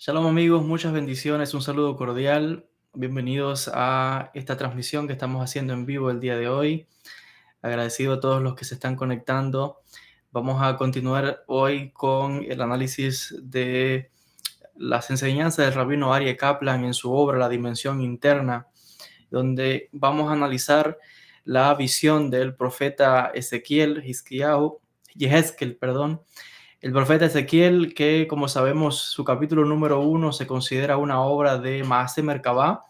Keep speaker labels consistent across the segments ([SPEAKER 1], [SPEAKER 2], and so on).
[SPEAKER 1] Shalom amigos, muchas bendiciones, un saludo cordial. Bienvenidos a esta transmisión que estamos haciendo en vivo el día de hoy. Agradecido a todos los que se están conectando. Vamos a continuar hoy con el análisis de las enseñanzas del rabino Aryeh Kaplan en su obra La Dimensión Interna, donde vamos a analizar la visión del profeta Yehezkel, el profeta Ezequiel, que como sabemos su capítulo número 1 se considera una obra de Maaseh Merkabah.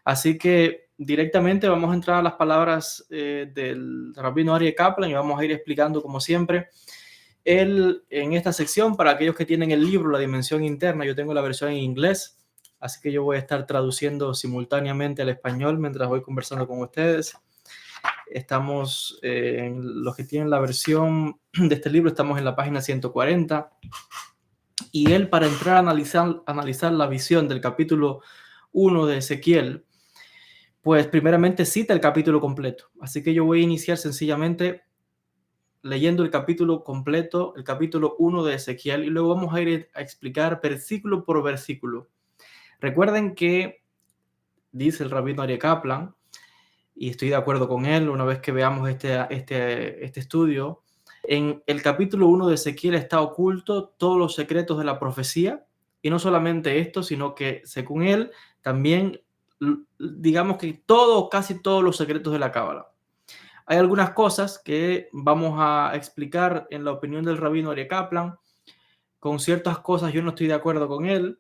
[SPEAKER 1] Así que directamente vamos a entrar a las palabras del rabino Aryeh Kaplan y vamos a ir explicando como siempre. Él en esta sección, para aquellos que tienen el libro La Dimensión Interna, yo tengo la versión en inglés, así que yo voy a estar traduciendo simultáneamente al español mientras voy conversando con ustedes. Estamos, los que tienen la versión de este libro, estamos en la página 140. Y él, para entrar a analizar la visión del capítulo 1 de Ezequiel, pues primeramente cita el capítulo completo. Así que yo voy a iniciar sencillamente leyendo el capítulo completo, el capítulo 1 de Ezequiel, y luego vamos a ir a explicar versículo por versículo. Recuerden que dice el rabino Aryeh Kaplan, y estoy de acuerdo con él una vez que veamos este estudio, en el capítulo 1 de Ezequiel está oculto todos los secretos de la profecía, y no solamente esto, sino que según él también, digamos que casi todos los secretos de la Cábala. Hay algunas cosas que vamos a explicar en la opinión del rabino Aryeh Kaplan. Con ciertas cosas yo no estoy de acuerdo con él,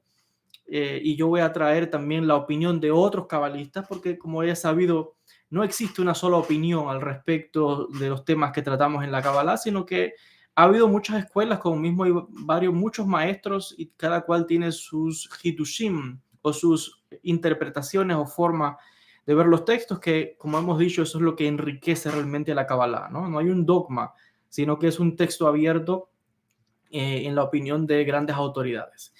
[SPEAKER 1] y yo voy a traer también la opinión de otros cabalistas, porque como ya he sabido, no existe una sola opinión al respecto de los temas que tratamos en la Kabbalah, sino que ha habido muchas escuelas, como mismo hay muchos maestros, y cada cual tiene sus hidushim o sus interpretaciones o formas de ver los textos, que como hemos dicho, eso es lo que enriquece realmente la Kabbalah, ¿no? No hay un dogma, sino que es un texto abierto en la opinión de grandes autoridades.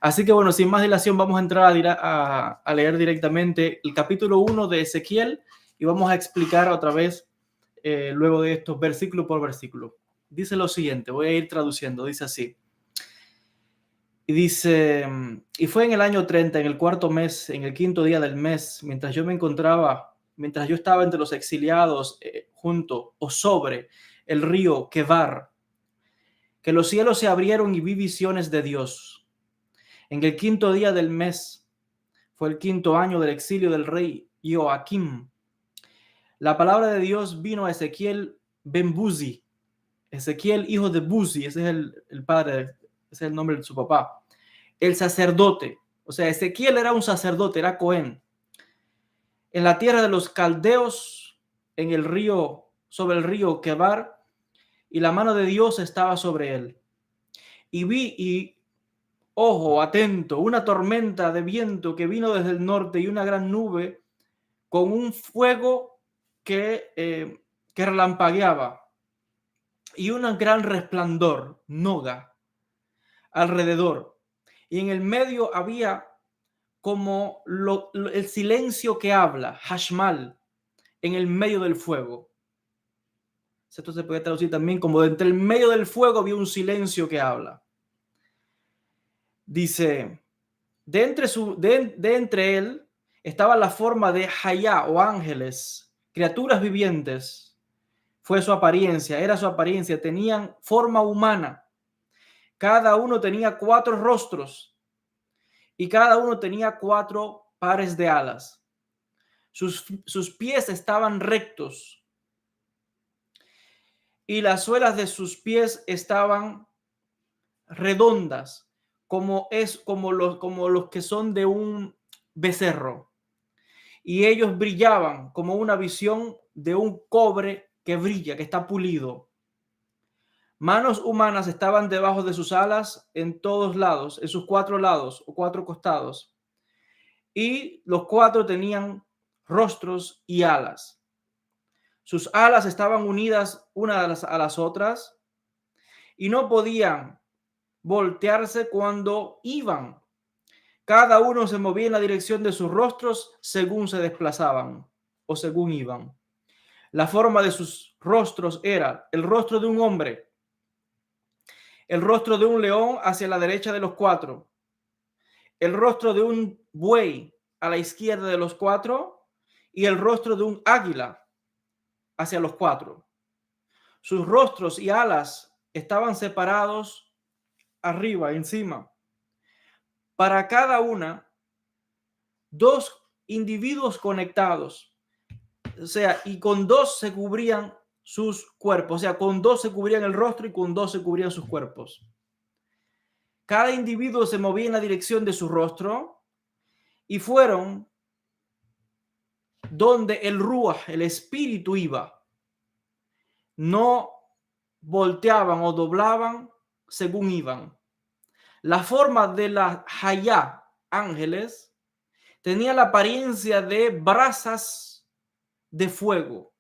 [SPEAKER 1] Así que bueno, sin más dilación, vamos a entrar a leer directamente el capítulo 1 de Ezequiel y vamos a explicar otra vez luego de estos versículo por versículo. Dice lo siguiente, voy a ir traduciendo, dice así. Y dice, y fue en el año 30, en el cuarto mes, en el quinto día del mes, mientras yo estaba entre los exiliados junto o sobre el río Kebar, que los cielos se abrieron y vi visiones de Dios. En el quinto día del mes, fue el quinto año del exilio del rey Joaquim. La palabra de Dios vino a Ezequiel ben Buzi. Ezequiel, hijo de Buzi, ese es el padre, ese es el nombre de su papá. El sacerdote, o sea, Ezequiel era un sacerdote, era Cohen. En la tierra de los caldeos, en el río, sobre el río Kebar, y la mano de Dios estaba sobre él. Y ojo, atento, una tormenta de viento que vino desde el norte y una gran nube con un fuego que relampagueaba y un gran resplandor, noga, alrededor. Y en el medio había como el silencio que habla, hashmal, en el medio del fuego. Esto se puede traducir también como de entre el medio del fuego había un silencio que habla. Dice, de entre él estaba la forma de Hayá o ángeles, criaturas vivientes. Fue su apariencia, era su apariencia, tenían forma humana. Cada uno tenía 4 rostros y cada uno tenía 4 pares de alas. Sus pies estaban rectos y las suelas de sus pies estaban redondas, como los que son de un becerro. Y ellos brillaban como una visión de un cobre que brilla, que está pulido. Manos humanas estaban debajo de sus alas en todos lados, en sus 4 lados o 4 costados. Y los 4 tenían rostros y alas. Sus alas estaban unidas unas a las otras y no podían voltearse cuando iban. Cada uno se movía en la dirección de sus rostros según se desplazaban o según iban. La forma de sus rostros era el rostro de un hombre, el rostro de un león hacia la derecha de los 4, el rostro de un buey a la izquierda de los cuatro y el rostro de un águila hacia los cuatro. Sus rostros y alas estaban separados arriba, encima. Para cada una, dos individuos conectados. O sea, y con dos se cubrían sus cuerpos. O sea, con dos se cubrían el rostro y con dos se cubrían sus cuerpos. Cada individuo se movía en la dirección de su rostro y fueron donde el Ruach, el espíritu, iba. No volteaban o doblaban según iban. La forma de la Hayá, ángeles, tenía la apariencia de brasas de fuego.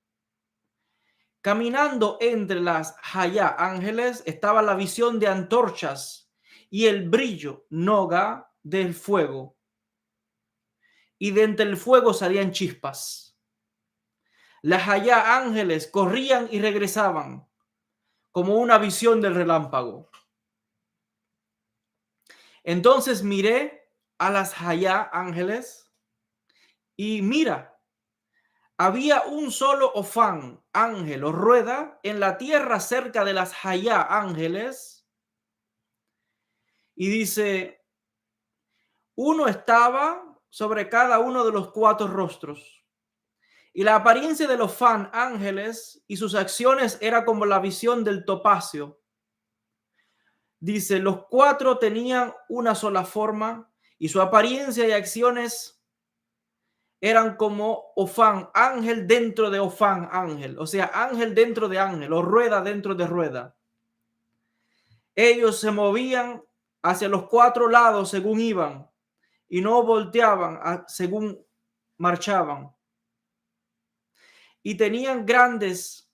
[SPEAKER 1] Caminando entre las Hayá, ángeles, estaba la visión de antorchas y el brillo, noga, del fuego. Y de entre el fuego salían chispas. Las Hayá, ángeles, corrían y regresaban como una visión del relámpago. Entonces miré a las Hayá, ángeles, y mira, había un solo Ofán, ángel o rueda, en la tierra cerca de las Hayá, ángeles. Y dice, uno estaba sobre cada uno de los cuatro rostros. Y la apariencia de los Ofán, ángeles, y sus acciones era como la visión del topacio. Dice, los cuatro tenían una sola forma y su apariencia y acciones eran como Ofán, ángel dentro de Ofán, ángel. O sea, ángel dentro de ángel o rueda dentro de rueda. Ellos se movían hacia los cuatro lados según iban y no volteaban según marchaban. Y tenían grandes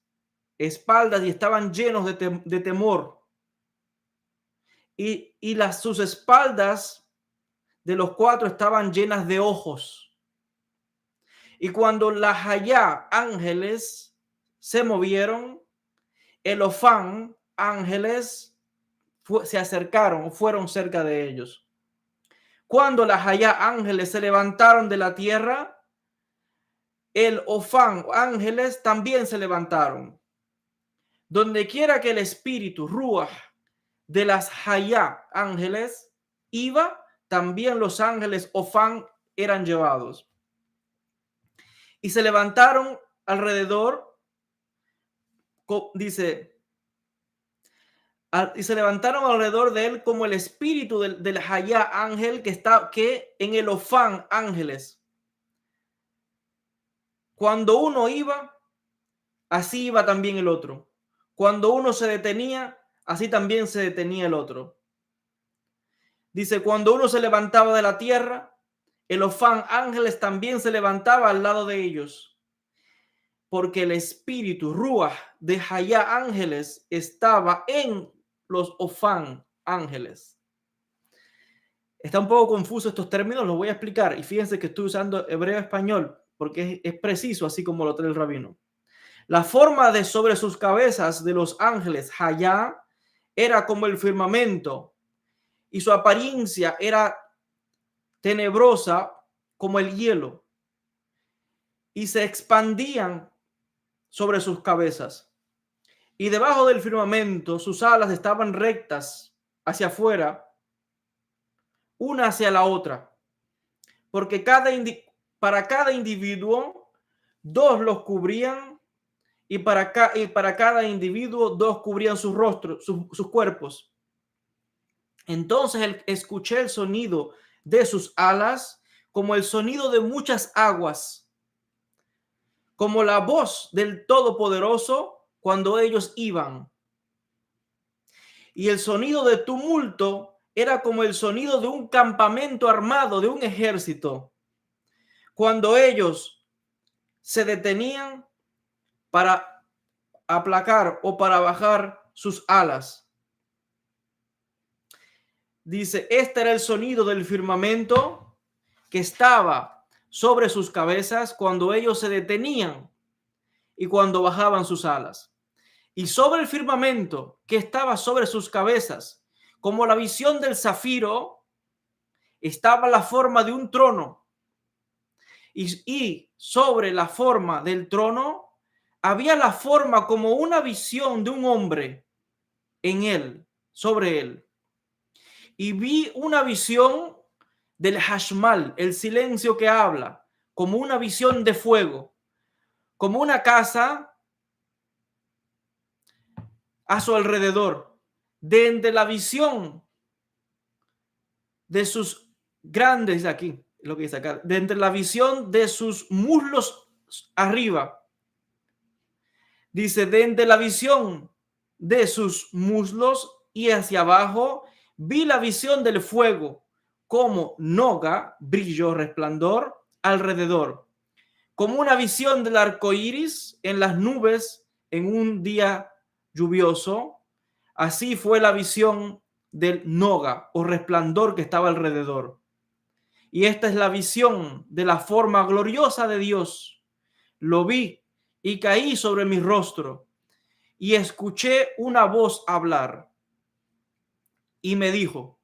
[SPEAKER 1] espaldas y estaban llenos de temor. Y sus espaldas de los cuatro estaban llenas de ojos. Y cuando las Hayá, ángeles, se movieron, el Ofán, ángeles, se acercaron o fueron cerca de ellos. Cuando las Hayá, ángeles, se levantaron de la tierra, el Ofán, ángeles, también se levantaron. Donde quiera que el espíritu, Ruach, de las Hayá, ángeles, iba, también los ángeles Ofán eran llevados. Y se levantaron alrededor, dice, y se levantaron alrededor de él como el espíritu del Hayá, ángel, que en el Ofán, ángeles. Cuando uno iba, así iba también el otro. Cuando uno se detenía, así también se detenía el otro. Dice, cuando uno se levantaba de la tierra, el Ofán, ángeles, también se levantaba al lado de ellos. Porque el espíritu, Ruach, de Hayá, ángeles, estaba en los Ofán, ángeles. Está un poco confuso estos términos, los voy a explicar. Y fíjense que estoy usando hebreo-español, porque es preciso, así como lo trae el rabino. La forma de sobre sus cabezas de los ángeles, Hayá, era como el firmamento, y su apariencia era tenebrosa como el hielo, y se expandían sobre sus cabezas. Y debajo del firmamento sus alas estaban rectas hacia afuera, una hacia la otra, porque para cada individuo dos los cubrían, y para cada individuo dos cubrían sus rostros, sus cuerpos. Entonces escuché el sonido de sus alas como el sonido de muchas aguas, como la voz del Todopoderoso cuando ellos iban. Y el sonido de tumulto era como el sonido de un campamento armado, de un ejército, cuando ellos se detenían para aplacar o para bajar sus alas. Dice, este era el sonido del firmamento que estaba sobre sus cabezas cuando ellos se detenían y cuando bajaban sus alas. Y sobre el firmamento que estaba sobre sus cabezas, como la visión del zafiro, estaba la forma de un trono y sobre la forma del trono había la forma como una visión de un hombre en él, sobre él. Y vi una visión del Hashmal, el silencio que habla, como una visión de fuego, como una casa a su alrededor. De entre la visión de sus grandes, aquí, lo que dice acá, de entre la visión de sus muslos arriba, dice, de entre la visión de sus muslos y hacia abajo, vi la visión del fuego como noga, brillo, resplandor alrededor, como una visión del arco iris en las nubes en un día lluvioso. Así fue la visión del noga o resplandor que estaba alrededor. Y esta es la visión de la forma gloriosa de Dios. Lo vi y caí sobre mi rostro y escuché una voz hablar y me dijo: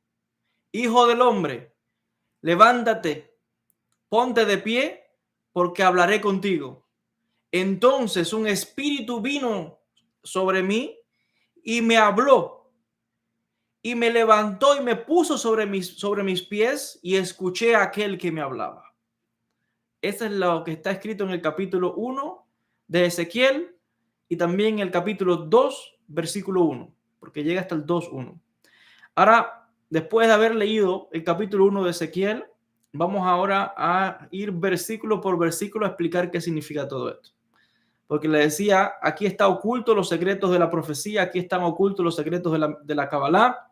[SPEAKER 1] Hijo del hombre, levántate, ponte de pie, porque hablaré contigo. Entonces un espíritu vino sobre mí y me habló y me levantó y me puso sobre mis pies y escuché a aquel que me hablaba. Eso es lo que está escrito en el capítulo 1 de Ezequiel y también en el capítulo 2, versículo 1, porque llega hasta el 2:1. Ahora, después de haber leído el capítulo 1 de Ezequiel, vamos ahora a ir versículo por versículo a explicar qué significa todo esto. Porque le decía, aquí está oculto los secretos de la profecía, aquí están ocultos los secretos de la Kabbalah.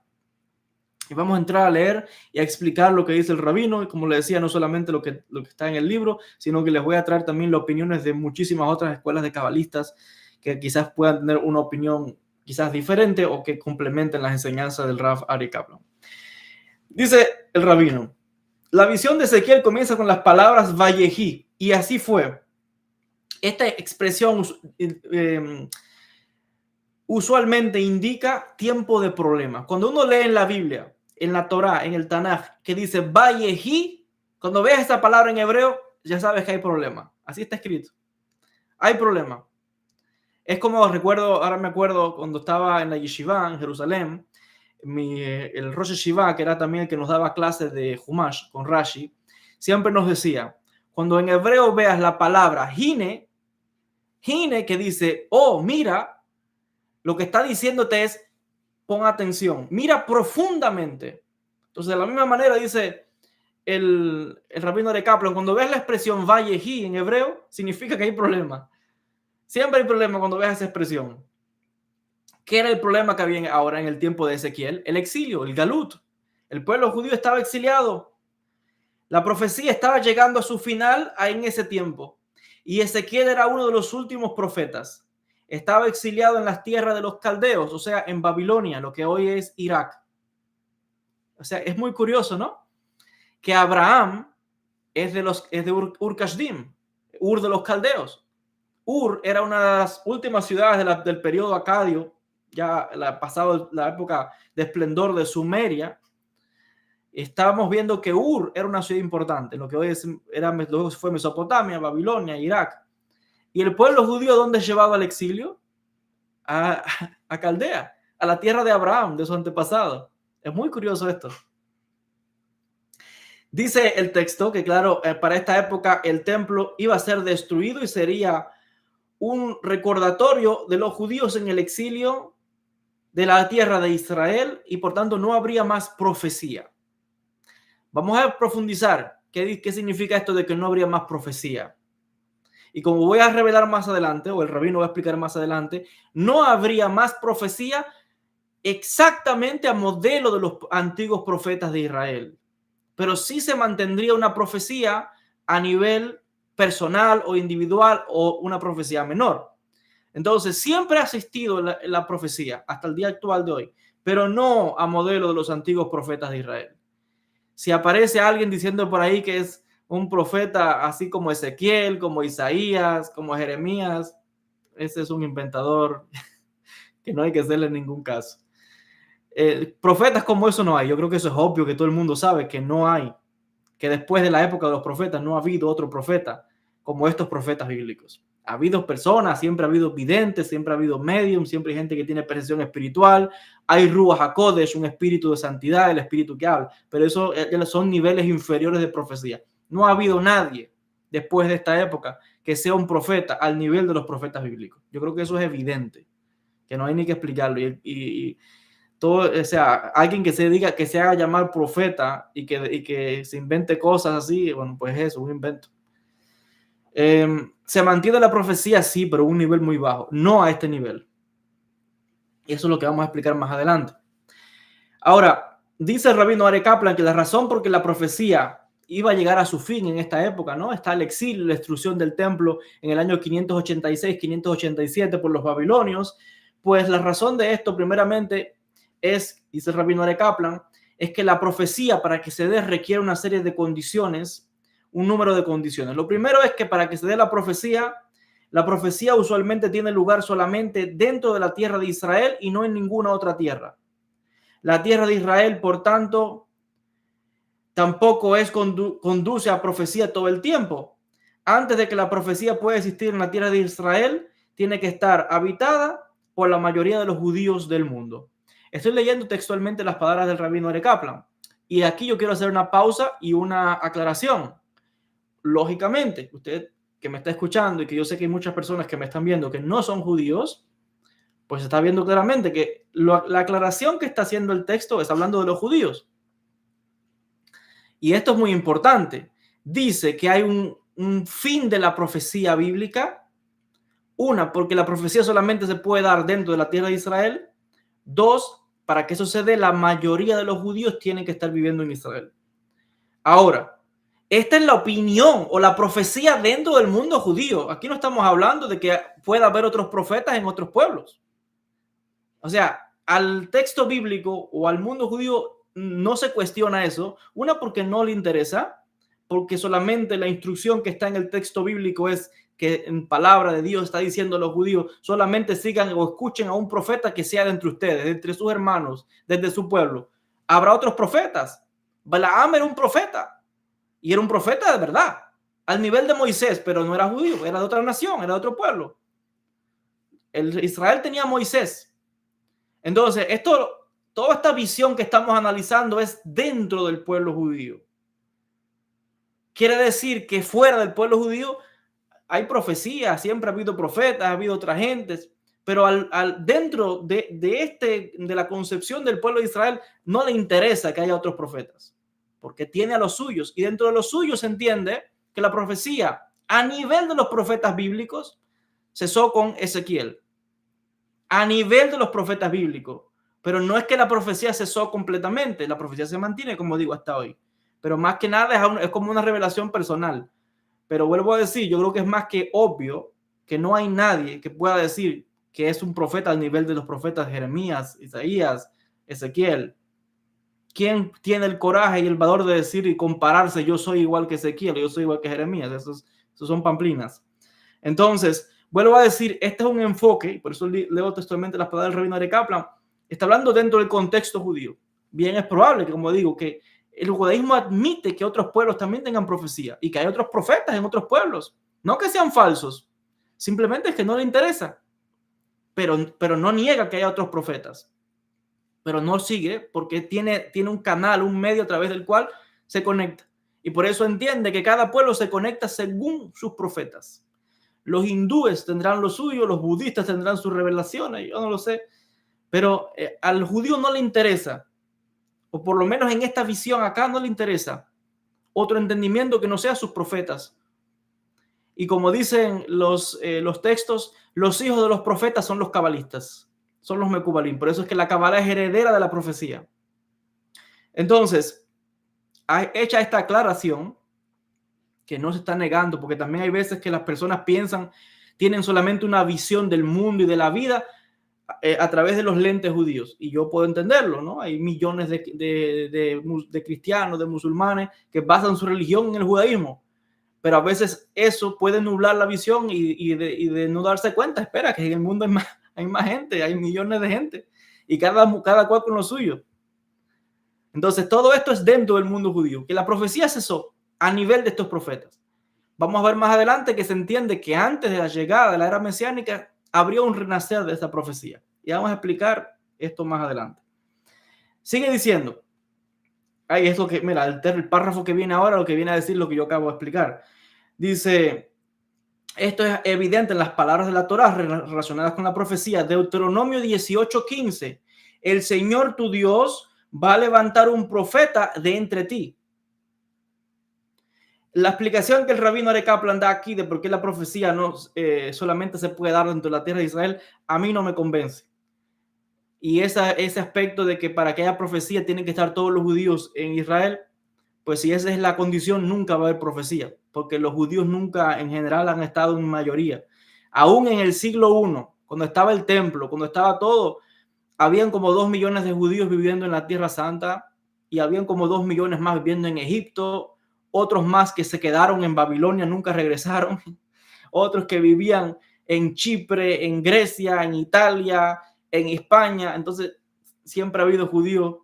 [SPEAKER 1] Y vamos a entrar a leer y a explicar lo que dice el rabino. Y como le decía, no solamente lo que está en el libro, sino que les voy a traer también las opiniones de muchísimas otras escuelas de cabalistas que quizás puedan tener una opinión quizás diferente o que complementen las enseñanzas del Rav Ari Kaplan. Dice el rabino, la visión de Ezequiel comienza con las palabras Vayehi, y así fue. Esta expresión usualmente indica tiempo de problema. Cuando uno lee en la Biblia, en la Torá, en el Tanaj, que dice Vayehi, cuando veas esa palabra en hebreo, ya sabes que hay problema. Así está escrito. Hay problema. Es como ahora me acuerdo cuando estaba en la Yeshiva en Jerusalén, el Rosh Yeshiva, que era también el que nos daba clases de Humash con Rashi, siempre nos decía, cuando en hebreo veas la palabra hine, que dice, oh, mira, lo que está diciéndote es, pon atención, mira profundamente. Entonces, de la misma manera dice el rabino de Kaplan, cuando ves la expresión Vayehi en hebreo, significa que hay problema. Siempre hay problema cuando ves esa expresión. ¿Qué era el problema que había ahora en el tiempo de Ezequiel? El exilio, el galut. El pueblo judío estaba exiliado. La profecía estaba llegando a su final en ese tiempo. Y Ezequiel era uno de los últimos profetas. Estaba exiliado en las tierras de los caldeos, o sea, en Babilonia, lo que hoy es Irak. O sea, es muy curioso, ¿no? Que Abraham es de Ur Kasdim, Ur de los caldeos. Ur era una de las últimas ciudades del periodo acadio, ya pasado la época de esplendor de Sumeria. Estábamos viendo que Ur era una ciudad importante, lo que hoy luego fue Mesopotamia, Babilonia, Irak. ¿Y el pueblo judío dónde es llevado al exilio? A Caldea, a la tierra de Abraham, de su antepasado. Es muy curioso esto. Dice el texto que, claro, para esta época el templo iba a ser destruido y sería un recordatorio de los judíos en el exilio de la tierra de Israel y por tanto no habría más profecía. Vamos a profundizar qué significa esto de que no habría más profecía. Y como voy a revelar más adelante, o el rabino va a explicar más adelante, no habría más profecía exactamente a modelo de los antiguos profetas de Israel. Pero sí se mantendría una profecía a nivel personal o individual o una profecía menor. Entonces, siempre ha existido la profecía hasta el día actual de hoy, pero no a modelo de los antiguos profetas de Israel. Si aparece alguien diciendo por ahí que es un profeta así como Ezequiel, como Isaías, como Jeremías, ese es un inventador que no hay que hacerle ningún caso. Profetas como eso no hay. Yo creo que eso es obvio, que todo el mundo sabe que no hay, que después de la época de los profetas no ha habido otro profeta como estos profetas bíblicos. Ha habido personas, siempre ha habido videntes, siempre ha habido medium, siempre hay gente que tiene percepción espiritual, hay Ruach HaKodesh, un espíritu de santidad, el espíritu que habla, pero eso son niveles inferiores de profecía. No ha habido nadie después de esta época que sea un profeta al nivel de los profetas bíblicos. Yo creo que eso es evidente, que no hay ni que explicarlo. Y todo, o sea, alguien que se diga, que se haga llamar profeta y que se invente cosas así, bueno, pues eso, un invento. Se mantiene la profecía, sí, pero a un nivel muy bajo, no a este nivel. Y eso es lo que vamos a explicar más adelante. Ahora, dice el rabino Aryeh Kaplan que la razón por que la profecía iba a llegar a su fin en esta época, ¿no? Está el exilio, la destrucción del templo en el año 586, 587 por los babilonios. Pues la razón de esto, primeramente, es, dice el rabino Aryeh Kaplan, es que la profecía, para que se dé, requiere una serie de condiciones, un número de condiciones. Lo primero es que para que se dé la profecía usualmente tiene lugar solamente dentro de la tierra de Israel y no en ninguna otra tierra. La tierra de Israel, por tanto, tampoco conduce a profecía todo el tiempo. Antes de que la profecía pueda existir en la tierra de Israel, tiene que estar habitada por la mayoría de los judíos del mundo. Estoy leyendo textualmente las palabras del rabino Aryeh Kaplan. Y aquí yo quiero hacer una pausa y una aclaración. Lógicamente, usted que me está escuchando y que yo sé que hay muchas personas que me están viendo que no son judíos, pues está viendo claramente que la aclaración que está haciendo el texto es hablando de los judíos. Y esto es muy importante. Dice que hay un fin de la profecía bíblica. Una, porque la profecía solamente se puede dar dentro de la tierra de Israel. Dos, para que eso se dé, la mayoría de los judíos tienen que estar viviendo en Israel. Ahora, esta es la opinión o la profecía dentro del mundo judío. Aquí no estamos hablando de que pueda haber otros profetas en otros pueblos. O sea, al texto bíblico o al mundo judío no se cuestiona eso. Una, porque no le interesa, porque solamente la instrucción que está en el texto bíblico es que en palabra de Dios está diciendo a los judíos, solamente sigan o escuchen a un profeta que sea de entre ustedes, de entre sus hermanos, desde su pueblo. Habrá otros profetas. Balaam era un profeta y era un profeta de verdad, al nivel de Moisés, pero no era judío, era de otra nación, era de otro pueblo. Israel tenía a Moisés. Entonces, toda esta visión que estamos analizando es dentro del pueblo judío. Quiere decir que fuera del pueblo judío hay profecías, siempre ha habido profetas, ha habido otras gentes, pero dentro de la concepción del pueblo de Israel no le interesa que haya otros profetas, porque tiene a los suyos, y dentro de los suyos se entiende que la profecía a nivel de los profetas bíblicos cesó con Ezequiel. A nivel de los profetas bíblicos, pero no es que la profecía cesó completamente, la profecía se mantiene, como digo, hasta hoy, pero más que nada es como una revelación personal. Pero vuelvo a decir, yo creo que es más que obvio que no hay nadie que pueda decir que es un profeta al nivel de los profetas Jeremías, Isaías, Ezequiel. ¿Quién tiene el coraje y el valor de decir y compararse, yo soy igual que Ezequiel, yo soy igual que Jeremías? Esos son pamplinas. Entonces, vuelvo a decir, este es un enfoque, por eso leo textualmente las palabras del rabino Aryeh Kaplan, está hablando dentro del contexto judío. Bien, es probable que, como digo, que el judaísmo admite que otros pueblos también tengan profecía y que hay otros profetas en otros pueblos. No que sean falsos, simplemente es que no le interesa. Pero no niega que haya otros profetas. Pero no sigue porque tiene un canal, un medio a través del cual se conecta. Y por eso entiende que cada pueblo se conecta según sus profetas. Los hindúes tendrán lo suyo, los budistas tendrán sus revelaciones, yo no lo sé. Pero al judío no le interesa, o por lo menos en esta visión acá no le interesa otro entendimiento que no sea sus profetas. Y como dicen los textos, los hijos de los profetas son los cabalistas, son los mecubalim. Por eso es que la cabala es heredera de la profecía. Entonces, hecha esta aclaración, que no se está negando, porque también hay veces que las personas tienen solamente una visión del mundo y de la vida a través de los lentes judíos, y yo puedo entenderlo, ¿no? Hay millones de cristianos, de musulmanes que basan su religión en el judaísmo, pero a veces eso puede nublar la visión y de no darse cuenta, espera, que en el mundo hay más gente, hay millones de gente, y cada cual con lo suyo. Entonces, todo esto es dentro del mundo judío, que la profecía cesó a nivel de estos profetas. Vamos a ver más adelante que se entiende que antes de la llegada de la era mesiánica habría un renacer de esta profecía. Y vamos a explicar esto más adelante. Sigue diciendo, ahí es lo que, mira, el párrafo que viene ahora, lo que viene a decir lo que yo acabo de explicar. Dice, esto es evidente en las palabras de la Torá relacionadas con la profecía. Deuteronomio 18:15. El Señor tu Dios va a levantar un profeta de entre ti. La explicación que el rabino Arik Kaplan da aquí de por qué la profecía no solamente se puede dar dentro de la tierra de Israel, a mí no me convence. Y ese aspecto de que para que haya profecía tienen que estar todos los judíos en Israel, pues si esa es la condición, nunca va a haber profecía, porque los judíos nunca en general han estado en mayoría. Aún en el siglo I, cuando estaba el templo, cuando estaba todo, habían como 2 millones de judíos viviendo en la Tierra Santa y habían como 2 millones más viviendo en Egipto, otros más que se quedaron en Babilonia, nunca regresaron, otros que vivían en Chipre, en Grecia, en Italia, en España. Entonces, siempre ha habido judíos.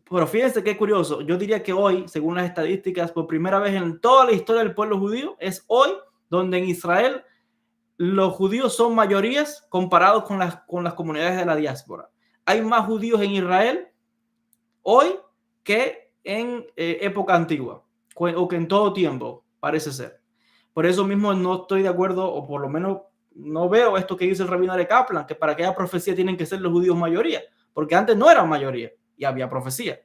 [SPEAKER 1] Pero fíjense qué curioso. Yo diría que hoy, según las estadísticas, por primera vez en toda la historia del pueblo judío, es hoy donde en Israel los judíos son mayorías comparados con las comunidades de la diáspora. Hay más judíos en Israel hoy que en época antigua, o que en todo tiempo, parece ser. Por eso mismo no estoy de acuerdo, o por lo menos no veo esto que dice el rabino Arik Kaplan, que para aquella profecía tienen que ser los judíos mayoría, porque antes no eran mayoría y había profecía.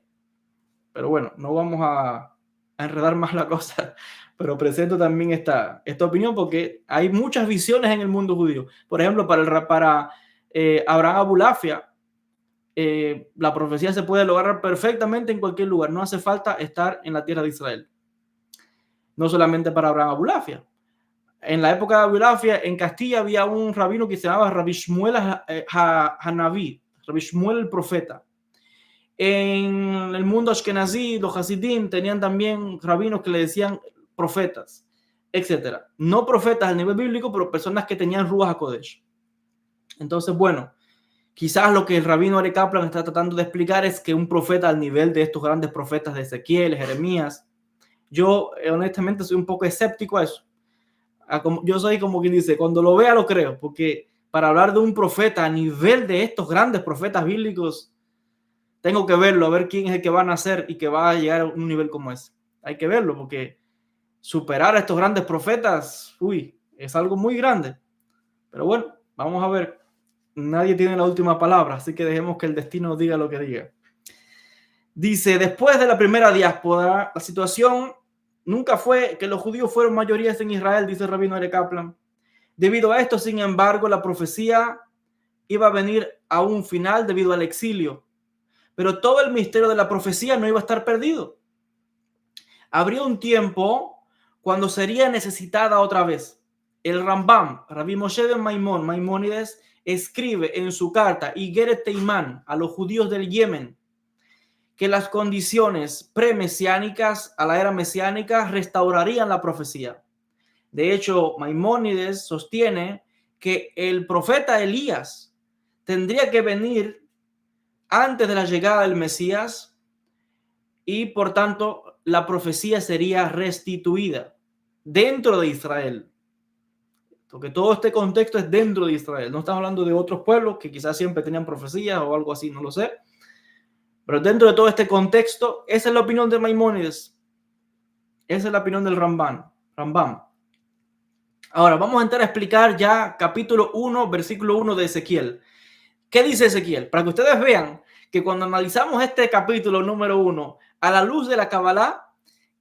[SPEAKER 1] Pero bueno, no vamos a enredar más la cosa, pero presento también esta opinión porque hay muchas visiones en el mundo judío. Por ejemplo, para Abraham Abulafia, la profecía se puede lograr perfectamente en cualquier lugar. No hace falta estar en la tierra de Israel. No solamente para Abraham Abulafia. En la época de Abulafia, en Castilla había un rabino que se llamaba Rabbi Shmuel Hanaví, Rabbi Shmuel el profeta. En el mundo ashkenazí, los hasidim tenían también rabinos que le decían profetas, etcétera. No profetas a nivel bíblico, pero personas que tenían Ruach HaKodesh. Entonces, bueno, quizás lo que el rabino Arik Kaplan está tratando de explicar es que un profeta al nivel de estos grandes profetas de Ezequiel, Jeremías, yo honestamente soy un poco escéptico a eso. Yo soy como quien dice, cuando lo vea lo creo, porque para hablar de un profeta a nivel de estos grandes profetas bíblicos, tengo que verlo, a ver quién es el que va a nacer y que va a llegar a un nivel como ese. Hay que verlo, porque superar a estos grandes profetas, es algo muy grande. Pero bueno, vamos a ver. Nadie tiene la última palabra, así que dejemos que el destino diga lo que diga. Dice, después de la primera diáspora, la situación nunca fue que los judíos fueron mayorías en Israel, dice el rabino Arik Kaplan. Debido a esto, sin embargo, la profecía iba a venir a un final debido al exilio. Pero todo el misterio de la profecía no iba a estar perdido. Habría un tiempo cuando sería necesitada otra vez. El Rambam, Rabbi Moshe ben Maimónides, escribe en su carta Igeret Teimán a los judíos del Yemen que las condiciones premesiánicas a la era mesiánica restaurarían la profecía. De hecho, Maimónides sostiene que el profeta Elías tendría que venir antes de la llegada del Mesías y por tanto la profecía sería restituida dentro de Israel. Porque todo este contexto es dentro de Israel. No estamos hablando de otros pueblos que quizás siempre tenían profecías o algo así, no lo sé. Pero dentro de todo este contexto, esa es la opinión de Maimónides. Esa es la opinión del Rambam. Ahora vamos a entrar a explicar ya capítulo 1, versículo 1 de Ezequiel. ¿Qué dice Ezequiel? Para que ustedes vean que cuando analizamos este capítulo número 1 a la luz de la Kabbalah,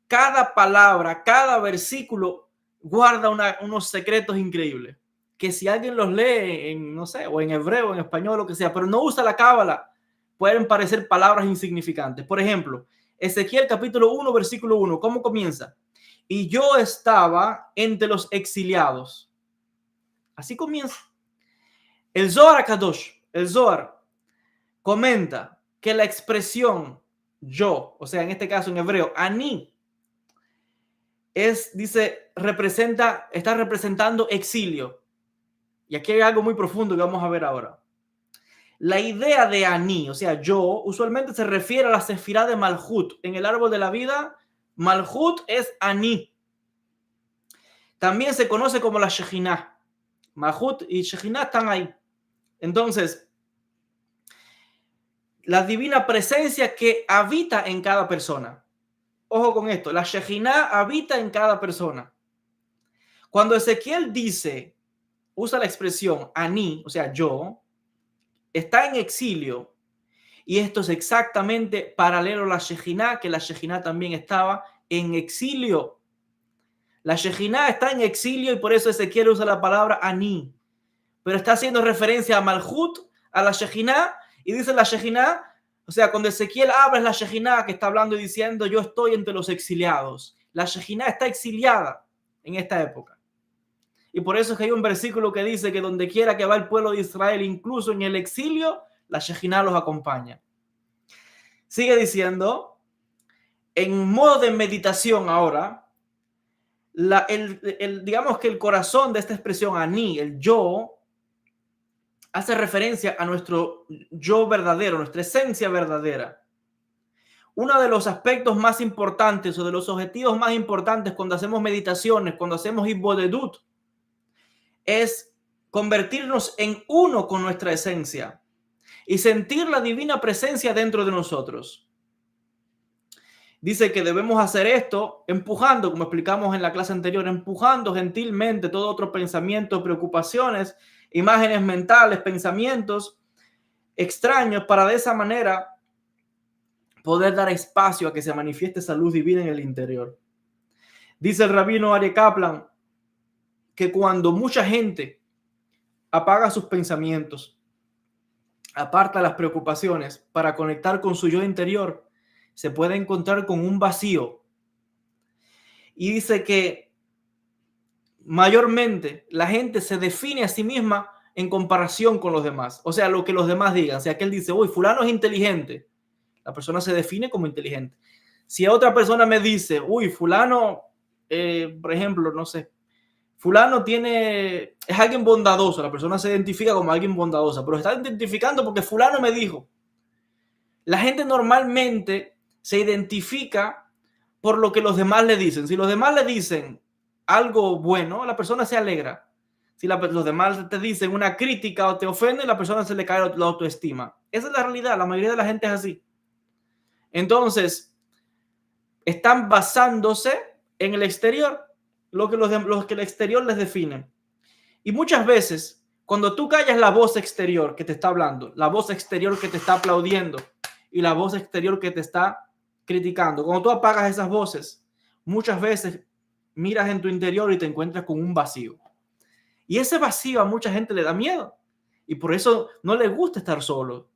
[SPEAKER 1] cada palabra, cada versículo guarda unos secretos increíbles. Que si alguien los lee en, no sé, o en hebreo, en español, lo que sea, pero no usa la Kabbalah, pueden parecer palabras insignificantes. Por ejemplo, Ezequiel capítulo 1, versículo 1, ¿cómo comienza? Y yo estaba entre los exiliados. Así comienza. El Zohar HaKadosh, el Zohar, comenta que la expresión yo, o sea, en este caso en hebreo, ani, está representando exilio. Y aquí hay algo muy profundo que vamos a ver ahora. La idea de Ani, o sea, yo, usualmente se refiere a la sefirá de Malhut. En el árbol de la vida, Malhut es Ani. También se conoce como la Shejinah. Malhut y Shejinah están ahí. Entonces, la divina presencia que habita en cada persona. Ojo con esto, la Shejinah habita en cada persona. Cuando Ezequiel usa la expresión Ani, o sea, yo, está en exilio. Y esto es exactamente paralelo a la Shejinah, que la Shejinah también estaba en exilio. La Shejinah está en exilio y por eso Ezequiel usa la palabra Ani. Pero está haciendo referencia a Malhut, a la Shejinah, y dice la Shejinah, o sea, cuando Ezequiel habla es la Shejinah que está hablando y diciendo yo estoy entre los exiliados. La Shejinah está exiliada en esta época. Y por eso es que hay un versículo que dice que donde quiera que va el pueblo de Israel, incluso en el exilio, la Shejinah los acompaña. Sigue diciendo, en modo de meditación ahora, digamos que el corazón de esta expresión Ani, el yo, hace referencia a nuestro yo verdadero, nuestra esencia verdadera. Uno de los aspectos más importantes o de los objetivos más importantes cuando hacemos meditaciones, cuando hacemos Hibodedut, es convertirnos en uno con nuestra esencia y sentir la divina presencia dentro de nosotros. Dice que debemos hacer esto empujando, como explicamos en la clase anterior, empujando gentilmente todo otro pensamiento, preocupaciones, imágenes mentales, pensamientos extraños, para de esa manera poder dar espacio a que se manifieste esa luz divina en el interior. Dice el rabino Aryeh Kaplan que cuando mucha gente apaga sus pensamientos, aparta las preocupaciones para conectar con su yo interior, se puede encontrar con un vacío. Y dice que mayormente la gente se define a sí misma en comparación con los demás. O sea, lo que los demás digan. Si aquel dice, uy, fulano es inteligente, la persona se define como inteligente. Si otra persona me dice, uy, fulano, por ejemplo, no sé, fulano es alguien bondadoso, la persona se identifica como alguien bondadosa, pero está identificando porque fulano me dijo. La gente normalmente se identifica por lo que los demás le dicen. Si los demás le dicen algo bueno, la persona se alegra. Si los demás te dicen una crítica o te ofenden, la persona se le cae la autoestima. Esa es la realidad, la mayoría de la gente es así. Entonces, están basándose en el exterior, lo que el exterior les define. Y muchas veces, cuando tú callas la voz exterior que te está hablando, la voz exterior que te está aplaudiendo y la voz exterior que te está criticando, cuando tú apagas esas voces, muchas veces miras en tu interior y te encuentras con un vacío. Y ese vacío a mucha gente le da miedo. Y por eso no le gusta estar solo.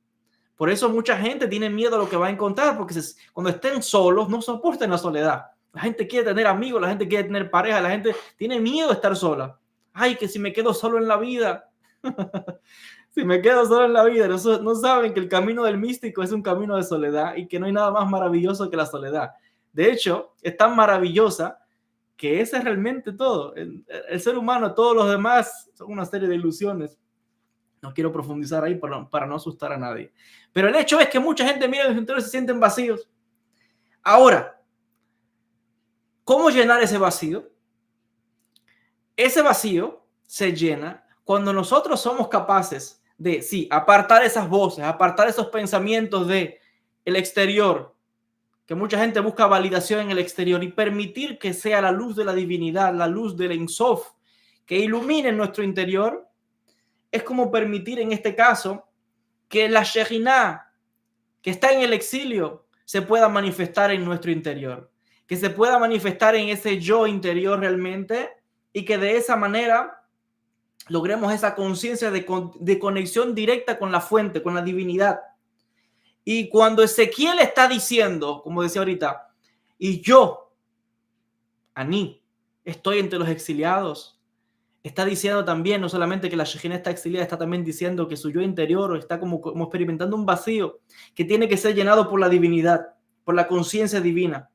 [SPEAKER 1] Por eso mucha gente tiene miedo a lo que va a encontrar, porque cuando estén solos no soportan la soledad. La gente quiere tener amigos, la gente quiere tener pareja, la gente tiene miedo de estar sola. Ay, que si me quedo solo en la vida. Si me quedo solo en la vida, no saben que el camino del místico es un camino de soledad y que no hay nada más maravilloso que la soledad. De hecho, es tan maravillosa que ese es realmente todo. El ser humano, todos los demás son una serie de ilusiones. No quiero profundizar ahí para no asustar a nadie. Pero el hecho es que mucha gente mira en los interiores y se sienten vacíos. Ahora, ¿cómo llenar ese vacío? Ese vacío se llena cuando nosotros somos capaces de, sí, apartar esas voces, apartar esos pensamientos del exterior, que mucha gente busca validación en el exterior, y permitir que sea la luz de la divinidad, la luz del Ein Sof, que ilumine nuestro interior. Es como permitir en este caso que la Shejinah que está en el exilio se pueda manifestar en nuestro interior, que se pueda manifestar en ese yo interior realmente, y que de esa manera logremos esa conciencia de conexión directa con la fuente, con la divinidad. Y cuando Ezequiel está diciendo, como decía ahorita, y yo, Ani, estoy entre los exiliados, está diciendo también, no solamente que la Shejinah está exiliada, está también diciendo que su yo interior está como experimentando un vacío que tiene que ser llenado por la divinidad, por la conciencia divina.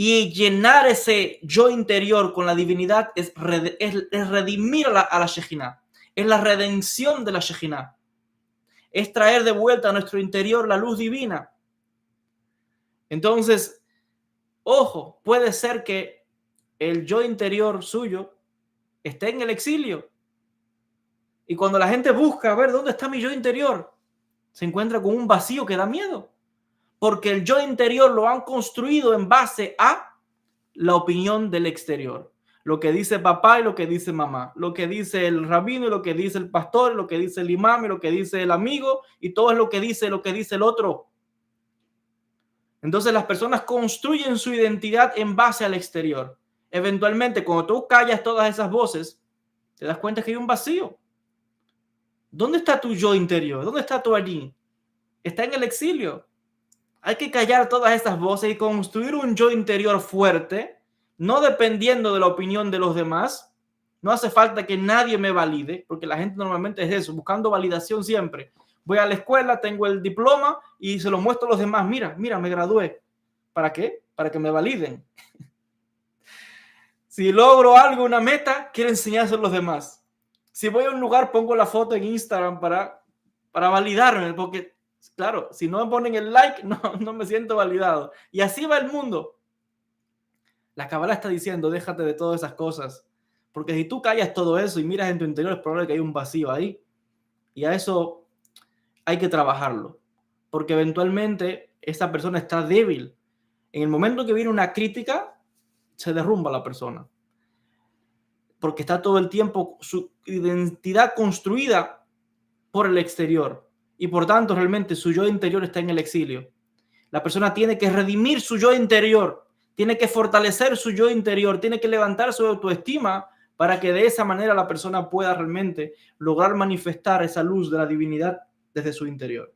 [SPEAKER 1] Y llenar ese yo interior con la divinidad es redimir a la Shejinah. Es la redención de la Shejinah. es traer de vuelta a nuestro interior la luz divina. Entonces, ojo, puede ser que el yo interior suyo esté en el exilio. Y cuando la gente busca a ver dónde está mi yo interior, se encuentra con un vacío que da miedo. Porque el yo interior lo han construido en base a la opinión del exterior. Lo que dice papá y lo que dice mamá. Lo que dice el rabino y lo que dice el pastor, lo que dice el imam y lo que dice el amigo. Y todo es lo que dice el otro. Entonces las personas construyen su identidad en base al exterior. Eventualmente, cuando tú callas todas esas voces, te das cuenta que hay un vacío. ¿Dónde está tu yo interior? ¿Dónde está tu allí? Está en el exilio. Hay que callar todas esas voces y construir un yo interior fuerte, no dependiendo de la opinión de los demás. No hace falta que nadie me valide, porque la gente normalmente es eso, buscando validación siempre. Voy a la escuela, tengo el diploma y se lo muestro a los demás. Mira, me gradué. ¿Para qué? Para que me validen. Si logro algo, una meta, quiero enseñárselo a los demás. Si voy a un lugar, pongo la foto en Instagram para validarme, porque, claro, si no me ponen el like, no me siento validado. Y así va el mundo. La Kabbalah está diciendo, déjate de todas esas cosas. Porque si tú callas todo eso y miras en tu interior, es probable que hay un vacío ahí. Y a eso hay que trabajarlo. Porque eventualmente esa persona está débil. En el momento que viene una crítica, se derrumba la persona. Porque está todo el tiempo su identidad construida por el exterior. Y por tanto, realmente su yo interior está en el exilio. La persona tiene que redimir su yo interior. Tiene que fortalecer su yo interior. Tiene que levantar su autoestima para que de esa manera la persona pueda realmente lograr manifestar esa luz de la divinidad desde su interior.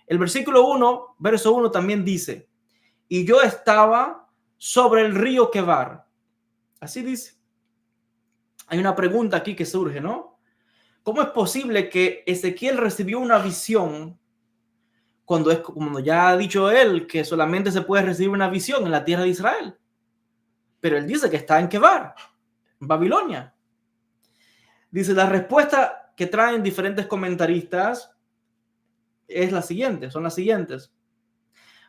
[SPEAKER 1] El versículo 1, verso 1 también dice, y yo estaba sobre el río Quebar. Así dice. Hay una pregunta aquí que surge, ¿no? ¿Cómo es posible que Ezequiel recibió una visión cuando ya ha dicho él que solamente se puede recibir una visión en la tierra de Israel? Pero él dice que está en Quebar, en Babilonia. Dice, la respuesta que traen diferentes comentaristas son las siguientes.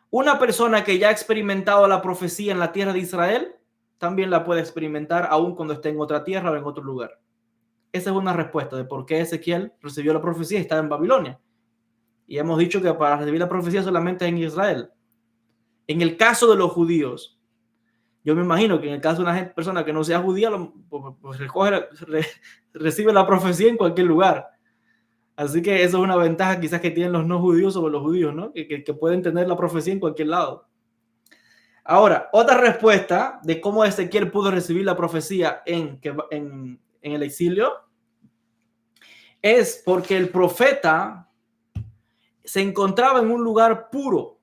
[SPEAKER 1] Una persona que ya ha experimentado la profecía en la tierra de Israel también la puede experimentar aún cuando esté en otra tierra o en otro lugar. Esa es una respuesta de por qué Ezequiel recibió la profecía y estaba en Babilonia. Y hemos dicho que para recibir la profecía solamente es en Israel. En el caso de los judíos, yo me imagino que en el caso de una persona que no sea judía, pues recibe la profecía en cualquier lugar. Así que eso es una ventaja quizás que tienen los no judíos sobre los judíos, ¿no? Que pueden tener la profecía en cualquier lado. Ahora, otra respuesta de cómo Ezequiel pudo recibir la profecía en el exilio es porque el profeta se encontraba en un lugar puro.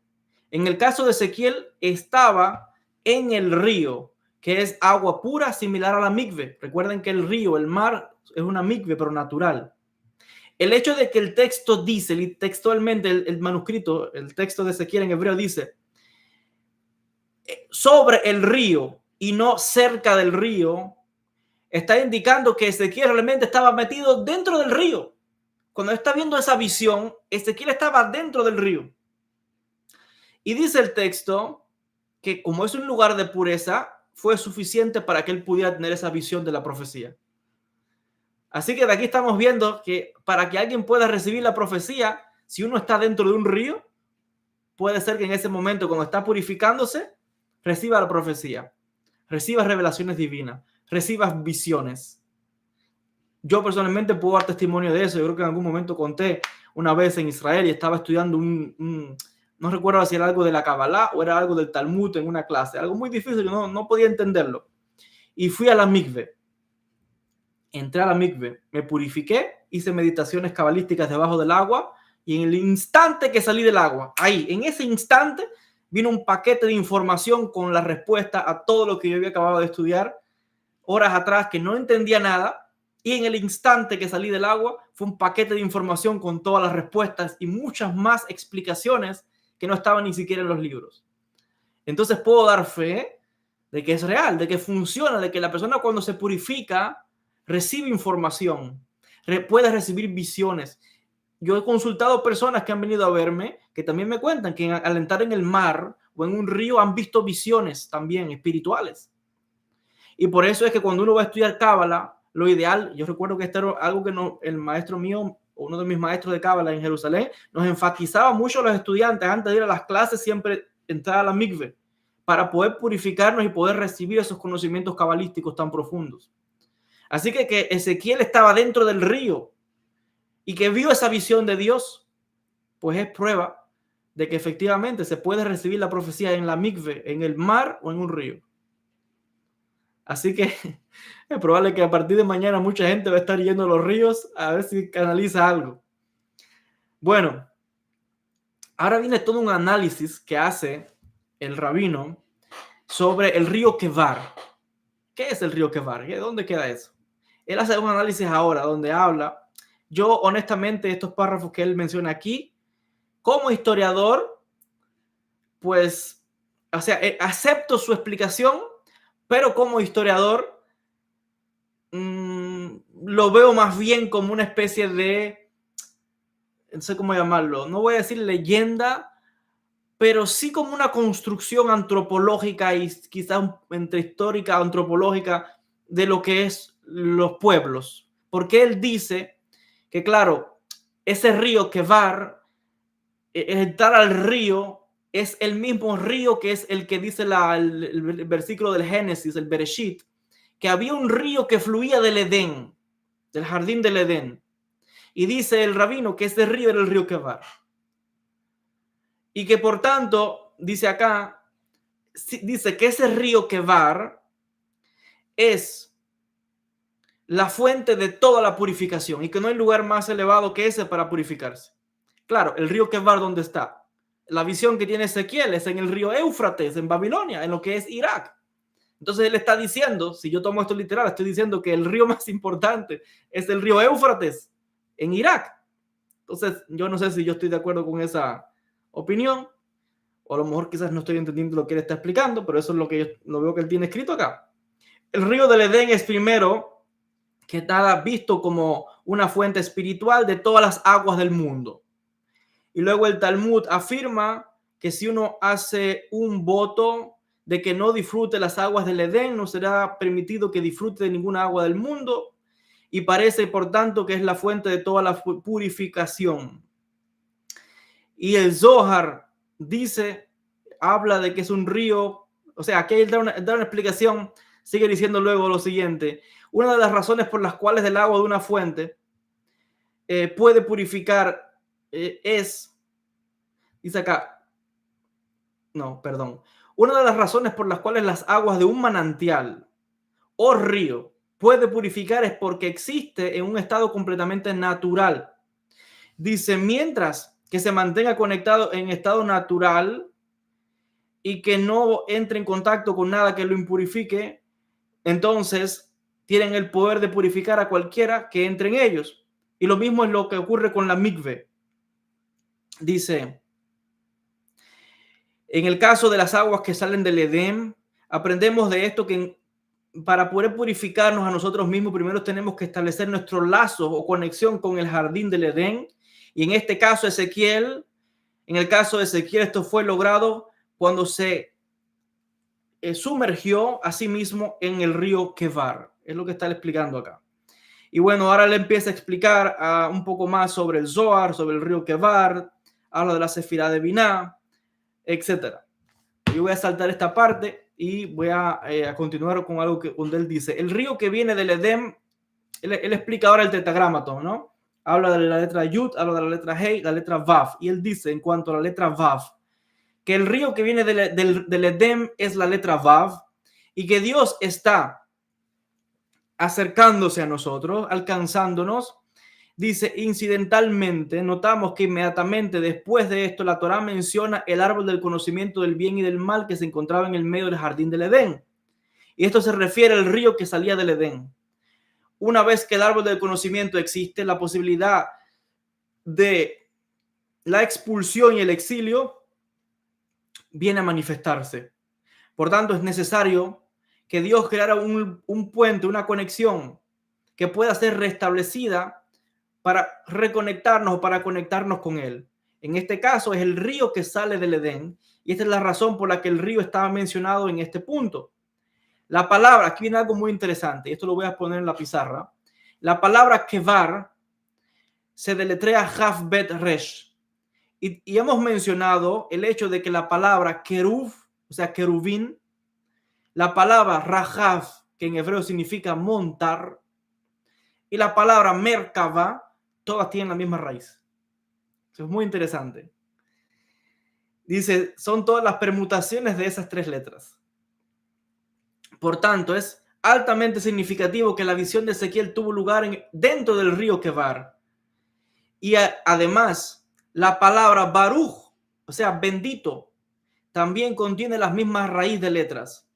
[SPEAKER 1] En el caso de Ezequiel, estaba en el río, que es agua pura, similar a la mikve. Recuerden que el río, el mar, es una mikve, pero natural. El hecho de que el texto dice, textualmente el manuscrito, el texto de Ezequiel en hebreo dice, sobre el río y no cerca del río, está indicando que Ezequiel realmente estaba metido dentro del río. Cuando está viendo esa visión, Ezequiel estaba dentro del río. Y dice el texto que como es un lugar de pureza, fue suficiente para que él pudiera tener esa visión de la profecía. Así que de aquí estamos viendo que para que alguien pueda recibir la profecía, si uno está dentro de un río, puede ser que en ese momento, cuando está purificándose, reciba la profecía, reciba revelaciones divinas, reciba visiones. Yo personalmente puedo dar testimonio de eso. Yo creo que en algún momento conté una vez en Israel y estaba estudiando no recuerdo si era algo de la Kabbalah o era algo del Talmud en una clase, algo muy difícil, no podía entenderlo. Y fui a la mikve. Entré a la mikve, me purifiqué, hice meditaciones cabalísticas debajo del agua y en el instante que salí del agua, ahí, en ese instante, vino un paquete de información con la respuesta a todo lo que yo había acabado de estudiar horas atrás, que no entendía nada. Y en el instante que salí del agua, fue un paquete de información con todas las respuestas y muchas más explicaciones que no estaban ni siquiera en los libros. Entonces puedo dar fe de que es real, de que funciona, de que la persona cuando se purifica recibe información, puede recibir visiones. yo he consultado personas que han venido a verme que también me cuentan que al entrar en el mar o en un río han visto visiones también espirituales. Y por eso es que cuando uno va a estudiar Cábala, lo ideal, yo recuerdo que esto era algo que el maestro mío, uno de mis maestros de Cábala en Jerusalén, nos enfatizaba mucho a los estudiantes antes de ir a las clases, siempre entrar a la mikve para poder purificarnos y poder recibir esos conocimientos cabalísticos tan profundos. Así que Ezequiel estaba dentro del río y que vio esa visión de Dios, pues es prueba de que efectivamente se puede recibir la profecía en la mikve, en el mar o en un río. Así que es probable que a partir de mañana mucha gente va a estar yendo a los ríos a ver si canaliza algo. Bueno, ahora viene todo un análisis que hace el rabino sobre el río Kebar. ¿Qué es el río Kebar? ¿Dónde queda eso? Él hace un análisis ahora donde habla. Yo, honestamente, estos párrafos que él menciona aquí, como historiador, pues, o sea, acepto su explicación, pero como historiador, lo veo más bien como una especie de, no sé cómo llamarlo, no voy a decir leyenda, pero sí como una construcción antropológica y quizás entre histórica, antropológica de lo que es los pueblos. Porque él dice que, claro, ese río Kebar, entrar al río, es el mismo río que es el que dice el versículo del Génesis, el Bereshit, que había un río que fluía del Edén, del jardín del Edén. Y dice el rabino que ese río era el río Kebar. Y que por tanto, dice acá, dice que ese río Kebar es la fuente de toda la purificación y que no hay lugar más elevado que ese para purificarse. Claro, el río Kebar, ¿dónde está? La visión que tiene Ezequiel es en el río Éufrates, en Babilonia, en lo que es Irak. Entonces él está diciendo, si yo tomo esto literal, estoy diciendo que el río más importante es el río Éufrates en Irak. Entonces yo no sé si yo estoy de acuerdo con esa opinión, o a lo mejor quizás no estoy entendiendo lo que él está explicando, pero eso es lo que yo lo veo que él tiene escrito acá. El río del Edén es primero que está visto como una fuente espiritual de todas las aguas del mundo. Y luego el Talmud afirma que si uno hace un voto de que no disfrute las aguas del Edén, no será permitido que disfrute de ninguna agua del mundo, y parece, por tanto, que es la fuente de toda la purificación. Y el Zohar dice, habla de que es un río, o sea, aquí él da una explicación, sigue diciendo luego lo siguiente: una de las razones por las cuales el agua de una fuente puede purificar dice acá, no, perdón, una de las razones por las cuales las aguas de un manantial o río puede purificar es porque existe en un estado completamente natural. Dice, mientras que se mantenga conectado en estado natural y que no entre en contacto con nada que lo impurifique, entonces tienen el poder de purificar a cualquiera que entre en ellos. Y lo mismo es lo que ocurre con la mikve. Dice, en el caso de las aguas que salen del Edén, aprendemos de esto que para poder purificarnos a nosotros mismos, primero tenemos que establecer nuestro lazo o conexión con el jardín del Edén. Y en este caso, en el caso de Ezequiel, esto fue logrado cuando se sumergió a sí mismo en el río Kebar. Es lo que está explicando acá. Y bueno, ahora le empieza a explicar un poco más sobre el Zohar, sobre el río Kebar, habla de la Sefirá de Biná, etc. Yo voy a saltar esta parte y voy a continuar con algo donde él dice, el río que viene del Edén, él explica ahora el tetragramaton, ¿no? Habla de la letra Yud, habla de la letra Hei, la letra Vav, y él dice en cuanto a la letra Vav, que el río que viene del Edén es la letra Vav, y que Dios está acercándose a nosotros, alcanzándonos. Dice, incidentalmente, notamos que inmediatamente después de esto, la Torá menciona el árbol del conocimiento del bien y del mal que se encontraba en el medio del jardín del Edén. Y esto se refiere al río que salía del Edén. Una vez que el árbol del conocimiento existe, la posibilidad de la expulsión y el exilio viene a manifestarse. Por tanto, es necesario que Dios creara un puente, una conexión que pueda ser restablecida para reconectarnos o para conectarnos con Él. En este caso es el río que sale del Edén, y esta es la razón por la que el río estaba mencionado en este punto. La palabra, aquí viene algo muy interesante, y esto lo voy a poner en la pizarra. La palabra kevar se deletrea Jaf Bet Resh. Y hemos mencionado el hecho de que la palabra keruv, o sea, querubín, la palabra rajav, que en hebreo significa montar, y la palabra merkava, todas tienen la misma raíz. Eso es muy interesante. Dice, son todas las permutaciones de esas tres letras. Por tanto, es altamente significativo que la visión de Ezequiel tuvo lugar dentro del río Kebar. Y además, la palabra Baruch, o sea, bendito, también contiene las mismas raíces de letras.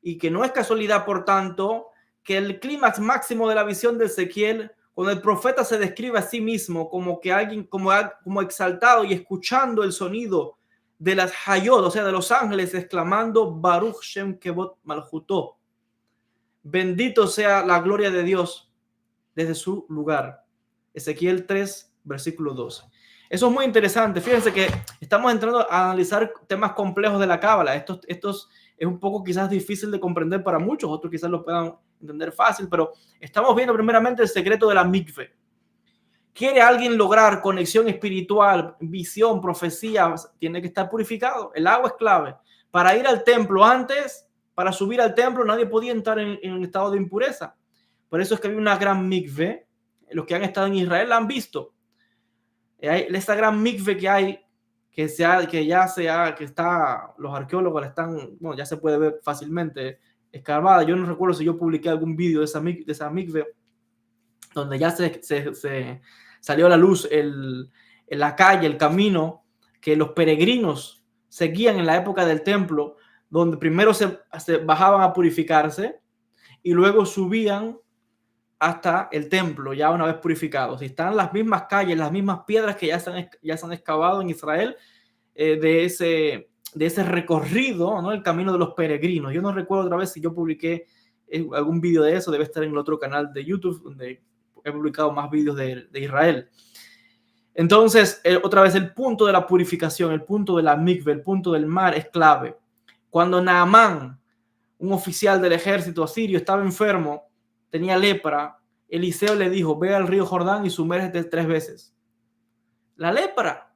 [SPEAKER 1] Y que no es casualidad, por tanto, que el clímax máximo de la visión de Ezequiel, cuando el profeta se describe a sí mismo como que alguien como exaltado y escuchando el sonido de las Hayot, o sea, de los ángeles, exclamando Baruch Shem Kevot Malchutó, bendito sea la gloria de Dios desde su lugar. Ezequiel 3, versículo 12. Eso es muy interesante. Fíjense que estamos entrando a analizar temas complejos de la cábala. Estos es un poco quizás difícil de comprender para muchos, otros quizás lo puedan entender fácil, pero estamos viendo primeramente el secreto de la mikve. ¿Quiere alguien lograr conexión espiritual, visión, profecía? Tiene que estar purificado. El agua es clave. Para ir al templo antes, para subir al templo, nadie podía entrar en un estado de impureza. Por eso es que había una gran mikve. Los que han estado en Israel la han visto. Esta gran mikve que hay, que está, los arqueólogos la están, bueno, ya se puede ver fácilmente escarbada. Yo no recuerdo si yo publiqué algún vídeo de esa mikve, donde ya se salió a la luz en la calle, el camino que los peregrinos seguían en la época del templo, donde primero se bajaban a purificarse y luego subían hasta el templo, ya una vez purificados. Y están las mismas calles, las mismas piedras que ya se han excavado en Israel de ese recorrido, ¿no? El camino de los peregrinos. Yo no recuerdo otra vez si yo publiqué algún vídeo de eso, debe estar en el otro canal de YouTube, donde he publicado más vídeos de Israel. Entonces, otra vez el punto de la purificación, el punto de la mikve, el punto del mar es clave. Cuando Naamán, un oficial del ejército asirio, estaba enfermo, tenía lepra, Eliseo le dijo, ve al río Jordán y sumérgete 3 veces. La lepra.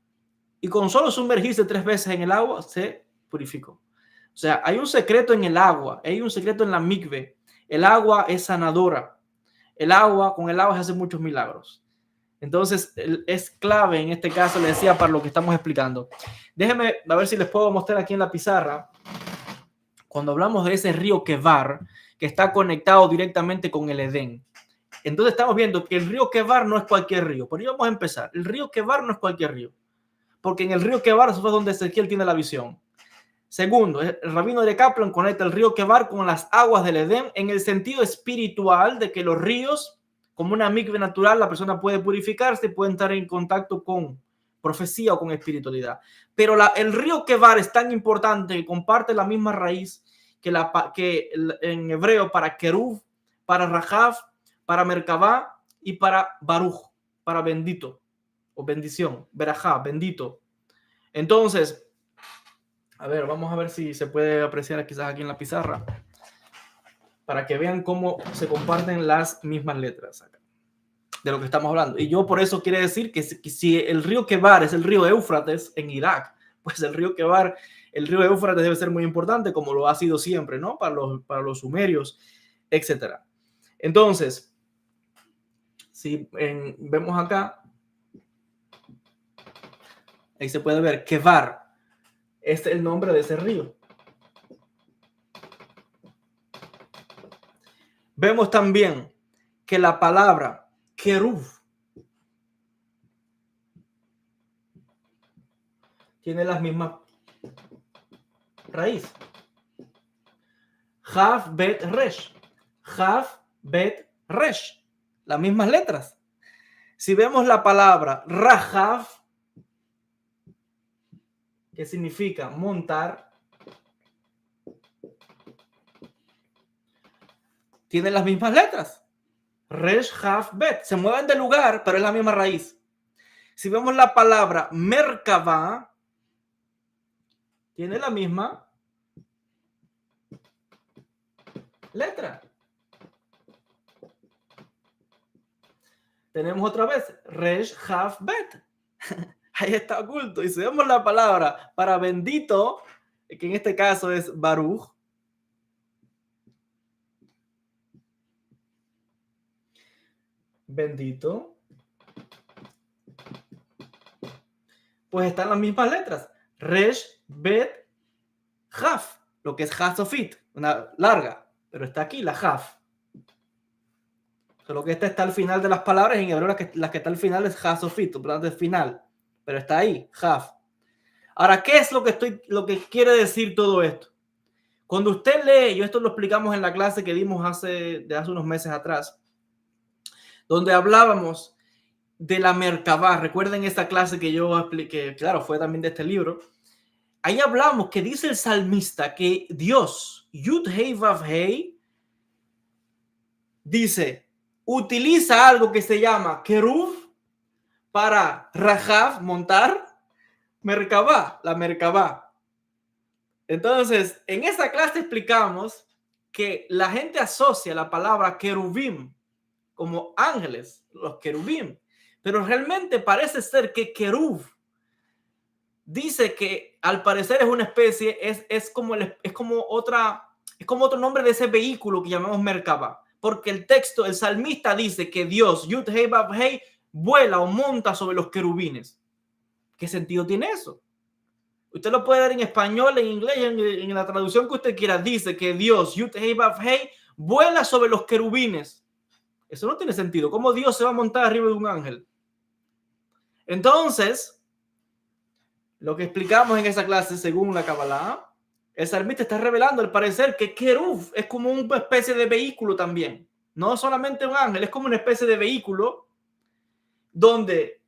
[SPEAKER 1] Y con solo sumergirse 3 veces en el agua, se purificó. O sea, hay un secreto en el agua, hay un secreto en la mikve. El agua es sanadora. Con el agua se hacen muchos milagros. Entonces, es clave en este caso, le decía, para lo que estamos explicando. Déjenme a ver si les puedo mostrar aquí en la pizarra. Cuando hablamos de ese río Kebar, que está conectado directamente con el Edén. Entonces estamos viendo que el río Kebar no es cualquier río. Por ahí vamos a empezar. El río Kebar no es cualquier río. Porque en el río Kebar eso fue donde Ezequiel tiene la visión. Segundo, el rabino de Kaplan conecta el río Kebar con las aguas del Edén en el sentido espiritual de que los ríos, como una mikve natural, la persona puede purificarse, puede entrar en contacto con profecía o con espiritualidad. Pero el río Kebar es tan importante que comparte la misma raíz que en hebreo para Keruv, para Rajav, para Merkavá y para Baruch, para bendito o bendición, Berajá, bendito. Entonces, a ver, vamos a ver si se puede apreciar quizás aquí en la pizarra para que vean cómo se comparten las mismas letras acá, de lo que estamos hablando. Y yo por eso quiere decir que si el río Kebar es el río Éufrates en Irak, pues el río Kebar, el río Éufrates debe ser muy importante, como lo ha sido siempre, ¿no? Para los sumerios, etcétera. Entonces, si vemos acá, ahí se puede ver Kebar es el nombre de ese río. Vemos también que la palabra Keruv tiene las mismas raíces. Jav Bet Resh. Jav Bet Resh. Las mismas letras. Si vemos la palabra Rajav, que significa montar, tiene las mismas letras. Resh, Haf, Bet. Se mueven de lugar, pero es la misma raíz. Si vemos la palabra Merkabah, tiene la misma letra. Tenemos otra vez Resh, Haf, Bet. Ahí está oculto. Y si vemos la palabra para bendito, que en este caso es Baruch, bendito, pues están las mismas letras. Resh, Bet, Haf, lo que es Hasofit, una larga, pero está aquí la Haf. Solo que esta está al final de las palabras, en hebreo la que está al final es Hasofit, por lo tanto es final, pero está ahí, Haf. Ahora, ¿qué es lo que quiere decir todo esto? Cuando usted lee, y esto lo explicamos en la clase que dimos hace unos meses atrás, donde hablábamos de la Merkabah. Recuerden esta clase que yo expliqué, claro, fue también de este libro. Ahí hablamos que dice el salmista que Dios, Yud Hei Vav Hei, dice, utiliza algo que se llama Keruv para Rahav, montar, Merkabah, la Merkabah. Entonces, en esa clase explicamos que la gente asocia la palabra querubim como ángeles, los querubim, pero realmente parece ser que querub dice que al parecer es una especie, es como otro nombre de ese vehículo que llamamos Merkabah, porque el texto, el salmista dice que Dios, Yud Hei Vav Hei, vuela o monta sobre los querubines. ¿Qué sentido tiene eso? Usted lo puede ver en español, en inglés, en la traducción que usted quiera. Dice que Dios, Yud Hei Vav Hei, vuela sobre los querubines. Eso no tiene sentido. ¿Cómo Dios se va a montar arriba de un ángel? Entonces, lo que explicamos en esa clase, según la Kabbalah, el salmista está revelando al parecer que Keruv es como una especie de vehículo también. No solamente un ángel, es como una especie de vehículo donde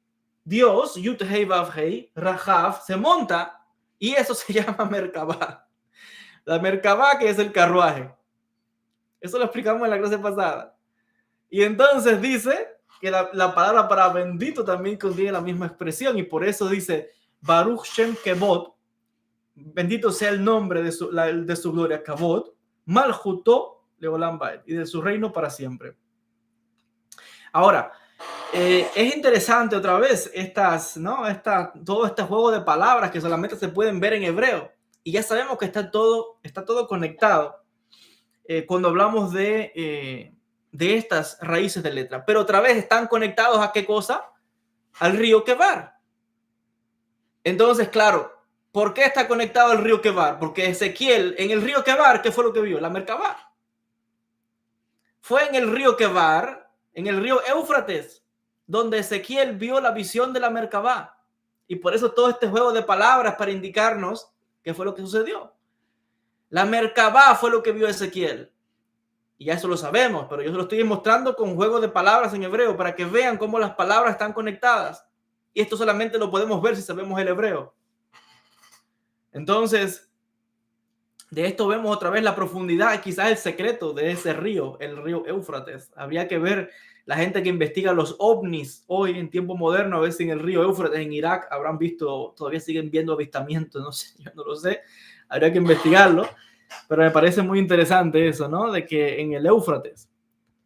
[SPEAKER 1] Dios, Yud Hei Vav Hei, Rahav, se monta. Y eso se llama Merkabah. La Merkabah, que es el carruaje. Eso lo explicamos en la clase pasada. Y entonces dice que la palabra para bendito también contiene la misma expresión. Y por eso dice Baruch Shem Kevod, bendito sea el nombre de su gloria, Kavod, Malchuto Leolam Baed, y de su reino para siempre. Ahora, es interesante otra vez todo este juego de palabras que solamente se pueden ver en hebreo. Y ya sabemos que está todo conectado cuando hablamos de estas raíces de letra. Pero otra vez están conectados ¿a qué cosa? Al río Kebar. Entonces, claro, ¿por qué está conectado al río Kebar? Porque Ezequiel, en el río Kebar, ¿qué fue lo que vio? La Merkabah. Fue en el río Kebar, en el río Éufrates, donde Ezequiel vio la visión de la Merkabah. Y por eso todo este juego de palabras para indicarnos qué fue lo que sucedió. La Merkabah fue lo que vio Ezequiel. Y ya eso lo sabemos, pero yo se lo estoy mostrando con juego de palabras en hebreo para que vean cómo las palabras están conectadas. Y esto solamente lo podemos ver si sabemos el hebreo. Entonces, de esto vemos otra vez la profundidad y quizás el secreto de ese río, el río Éufrates. Habría que ver la gente que investiga los ovnis hoy en tiempo moderno, a ver si en el río Éufrates en Irak habrán visto, todavía siguen viendo avistamientos, no sé, yo no lo sé, habría que investigarlo, pero me parece muy interesante eso, ¿no? De que en el Éufrates,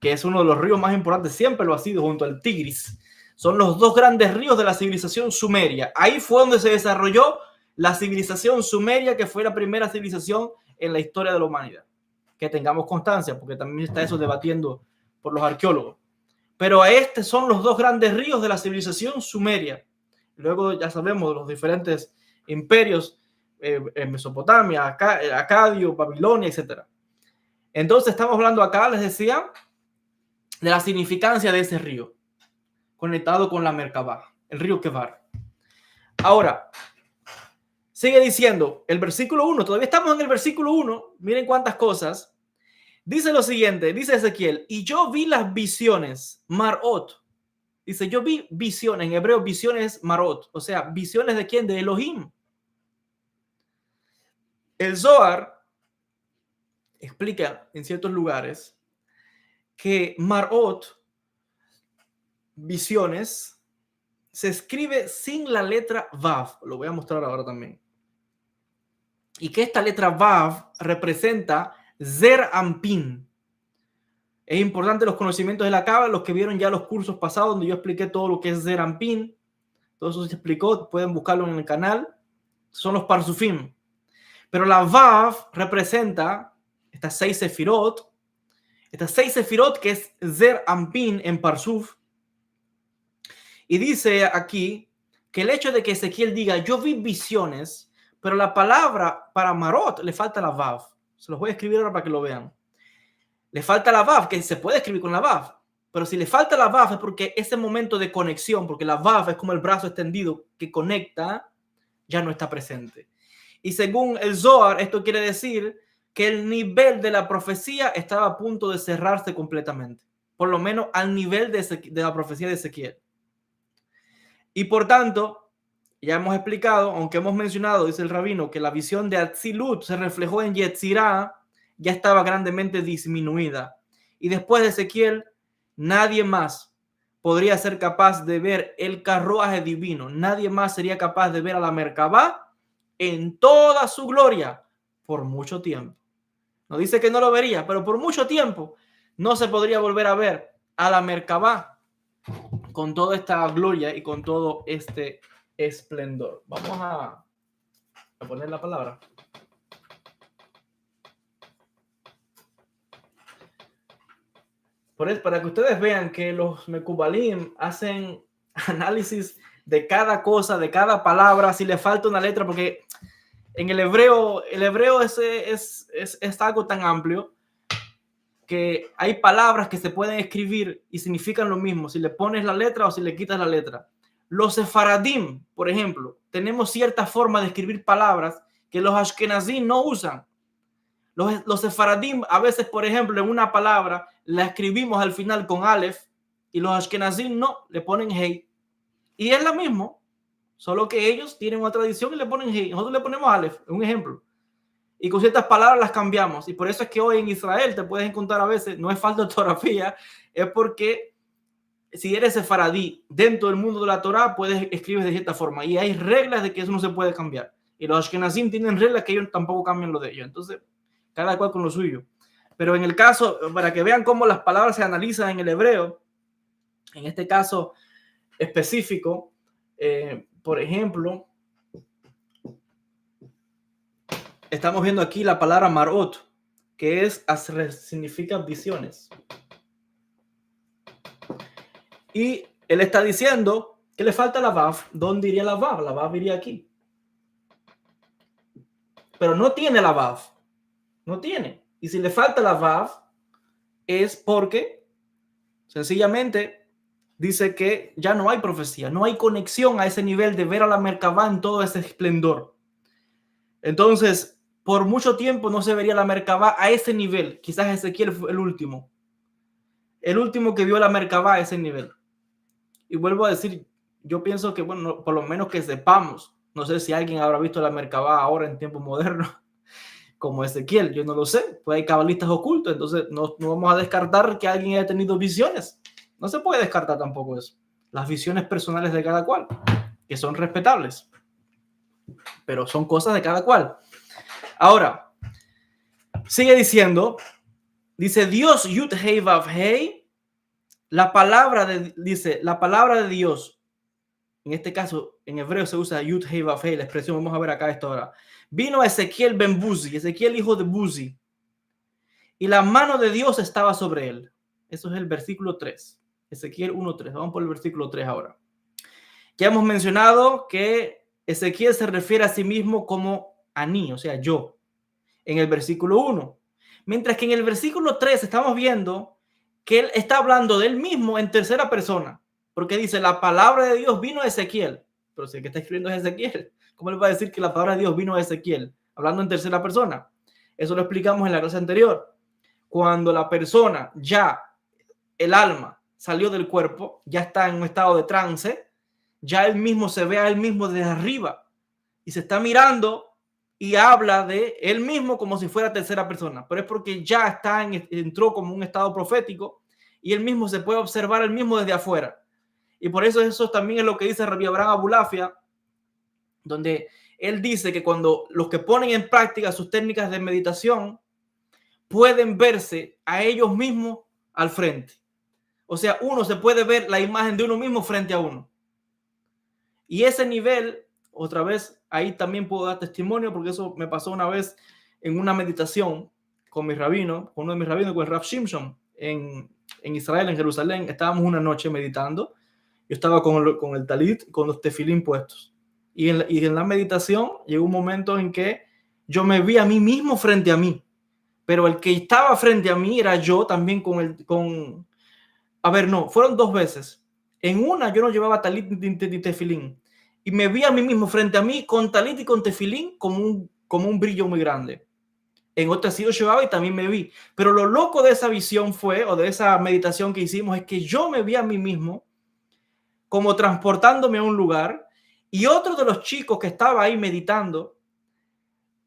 [SPEAKER 1] que es uno de los ríos más importantes, siempre lo ha sido junto al Tigris, son los dos grandes ríos de la civilización sumeria. Ahí fue donde se desarrolló la civilización sumeria, que fue la primera civilización en la historia de la humanidad. Que tengamos constancia, porque también está eso debatiendo por los arqueólogos. Pero estos son los dos grandes ríos de la civilización sumeria. Luego ya sabemos los diferentes imperios en Mesopotamia, Acadio, Babilonia, etc. Entonces estamos hablando acá, les decía, de la significancia de ese río, conectado con la Merkabah, el río Kebar. Ahora, sigue diciendo el versículo 1, todavía estamos en el versículo 1, miren cuántas cosas. Dice lo siguiente, dice Ezequiel, y yo vi las visiones, marot. Dice, yo vi visiones, en hebreo visiones marot, o sea, visiones de quién, de Elohim. El Zohar explica en ciertos lugares que marot visiones se escribe sin la letra Vav. Lo voy a mostrar ahora también. Y que esta letra Vav representa Zer Anpin. Es importante los conocimientos de la Cábala, los que vieron ya los cursos pasados donde yo expliqué todo lo que es Zer Anpin. Todo eso se explicó, pueden buscarlo en el canal. Son los Parsufim. Pero la Vav representa estas 6 sefirot. Estas 6 sefirot que es Zer Anpin en Parsuf. Y dice aquí que el hecho de que Ezequiel diga yo vi visiones, pero la palabra para Marot le falta la Vav. Se los voy a escribir ahora para que lo vean. Le falta la Vav, que se puede escribir con la Vav. Pero si le falta la Vav es porque ese momento de conexión, porque la Vav es como el brazo extendido que conecta, ya no está presente. Y según el Zohar, esto quiere decir que el nivel de la profecía estaba a punto de cerrarse completamente. Por lo menos al nivel de la profecía de Ezequiel. Y por tanto, ya hemos explicado, aunque hemos mencionado, dice el rabino, que la visión de Atzilut se reflejó en Yetzirah, ya estaba grandemente disminuida. Y después de Ezequiel, nadie más podría ser capaz de ver el carruaje divino. Nadie más sería capaz de ver a la Merkabá en toda su gloria por mucho tiempo. No dice que no lo vería, pero por mucho tiempo no se podría volver a ver a la Merkabá con toda esta gloria y con todo este esplendor. Vamos a poner la palabra. Por eso, para que ustedes vean que los Mekubalim hacen análisis de cada cosa, de cada palabra, si le falta una letra, porque en el hebreo es algo tan amplio que hay palabras que se pueden escribir y significan lo mismo, si le pones la letra o si le quitas la letra. Los sefaradim, por ejemplo, tenemos cierta forma de escribir palabras que los ashkenazim no usan. Los sefaradim, a veces, por ejemplo, en una palabra la escribimos al final con alef y los ashkenazim no, le ponen hey. Y es lo mismo, solo que ellos tienen una tradición y le ponen hey. Nosotros le ponemos alef, un ejemplo. Y con ciertas palabras las cambiamos. Y por eso es que hoy en Israel te puedes encontrar a veces, no es falta de ortografía, es porque si eres sefaradí dentro del mundo de la Torá, puedes escribir de cierta forma. Y hay reglas de que eso no se puede cambiar. Y los ashkenazim tienen reglas que ellos tampoco cambian lo de ellos. Entonces, cada cual con lo suyo. Pero en el caso, para que vean cómo las palabras se analizan en el hebreo, en este caso específico, por ejemplo, estamos viendo aquí la palabra marot, que significa visiones. Y él está diciendo que le falta la vav. ¿Dónde iría la vav? La vav iría aquí. Pero no tiene la vav. No tiene. Y si le falta la vav, es porque sencillamente dice que ya no hay profecía, no hay conexión a ese nivel de ver a la Merkabá en todo ese esplendor. Entonces, por mucho tiempo no se vería la Merkabá a ese nivel. Quizás Ezequiel fue el último que vio la Merkabá a ese nivel. Y vuelvo a decir, yo pienso que, bueno, por lo menos que sepamos, no sé si alguien habrá visto la Merkabá ahora en tiempos modernos, como Ezequiel, yo no lo sé, pues hay cabalistas ocultos, entonces no vamos a descartar que alguien haya tenido visiones. No se puede descartar tampoco eso. Las visiones personales de cada cual, que son respetables, pero son cosas de cada cual. Ahora, sigue diciendo, dice Dios Yud Hei Vav Hei, la palabra de Dios, en este caso en hebreo se usa Yud Hei Vav Hei, la expresión, vamos a ver acá esto ahora. Vino Ezequiel ben Buzi, Ezequiel hijo de Buzi, y la mano de Dios estaba sobre él. Eso es el versículo 3. Ezequiel 1:3. Vamos por el versículo 3 ahora. Ya hemos mencionado que Ezequiel se refiere a sí mismo como Aní, o sea, yo, en el versículo 1. Mientras que en el versículo 3 estamos viendo que él está hablando de él mismo en tercera persona, porque dice, la palabra de Dios vino a Ezequiel. Pero si el que está escribiendo es Ezequiel, ¿cómo le va a decir que la palabra de Dios vino a Ezequiel? Hablando en tercera persona. Eso lo explicamos en la clase anterior. Cuando la persona, ya el alma salió del cuerpo, ya está en un estado de trance, ya él mismo se ve a él mismo desde arriba y se está mirando y habla de él mismo como si fuera tercera persona, pero es porque ya entró como un estado profético y él mismo se puede observar él mismo desde afuera. Y por eso también es lo que dice Rabbi Abraham Abulafia, donde él dice que cuando los que ponen en práctica sus técnicas de meditación pueden verse a ellos mismos al frente. O sea, uno se puede ver la imagen de uno mismo frente a uno. Y ese nivel, otra vez, ahí también puedo dar testimonio, porque eso me pasó una vez en una meditación con mi rabino, con uno de mis rabinos, con el Rav Shimshon, en Israel, en Jerusalén. Estábamos una noche meditando. Yo estaba con el talit, con los tefilín puestos. Y en la meditación llegó un momento en que yo me vi a mí mismo frente a mí. Pero el que estaba frente a mí era yo también a ver, no, fueron dos veces. En una yo no llevaba talit ni tefilín. Y me vi a mí mismo frente a mí con talit y con tefilín como un brillo muy grande. En otra sí lo llevaba y también me vi. Pero lo loco de esa visión fue, o de esa meditación que hicimos, es que yo me vi a mí mismo como transportándome a un lugar, y otro de los chicos que estaba ahí meditando,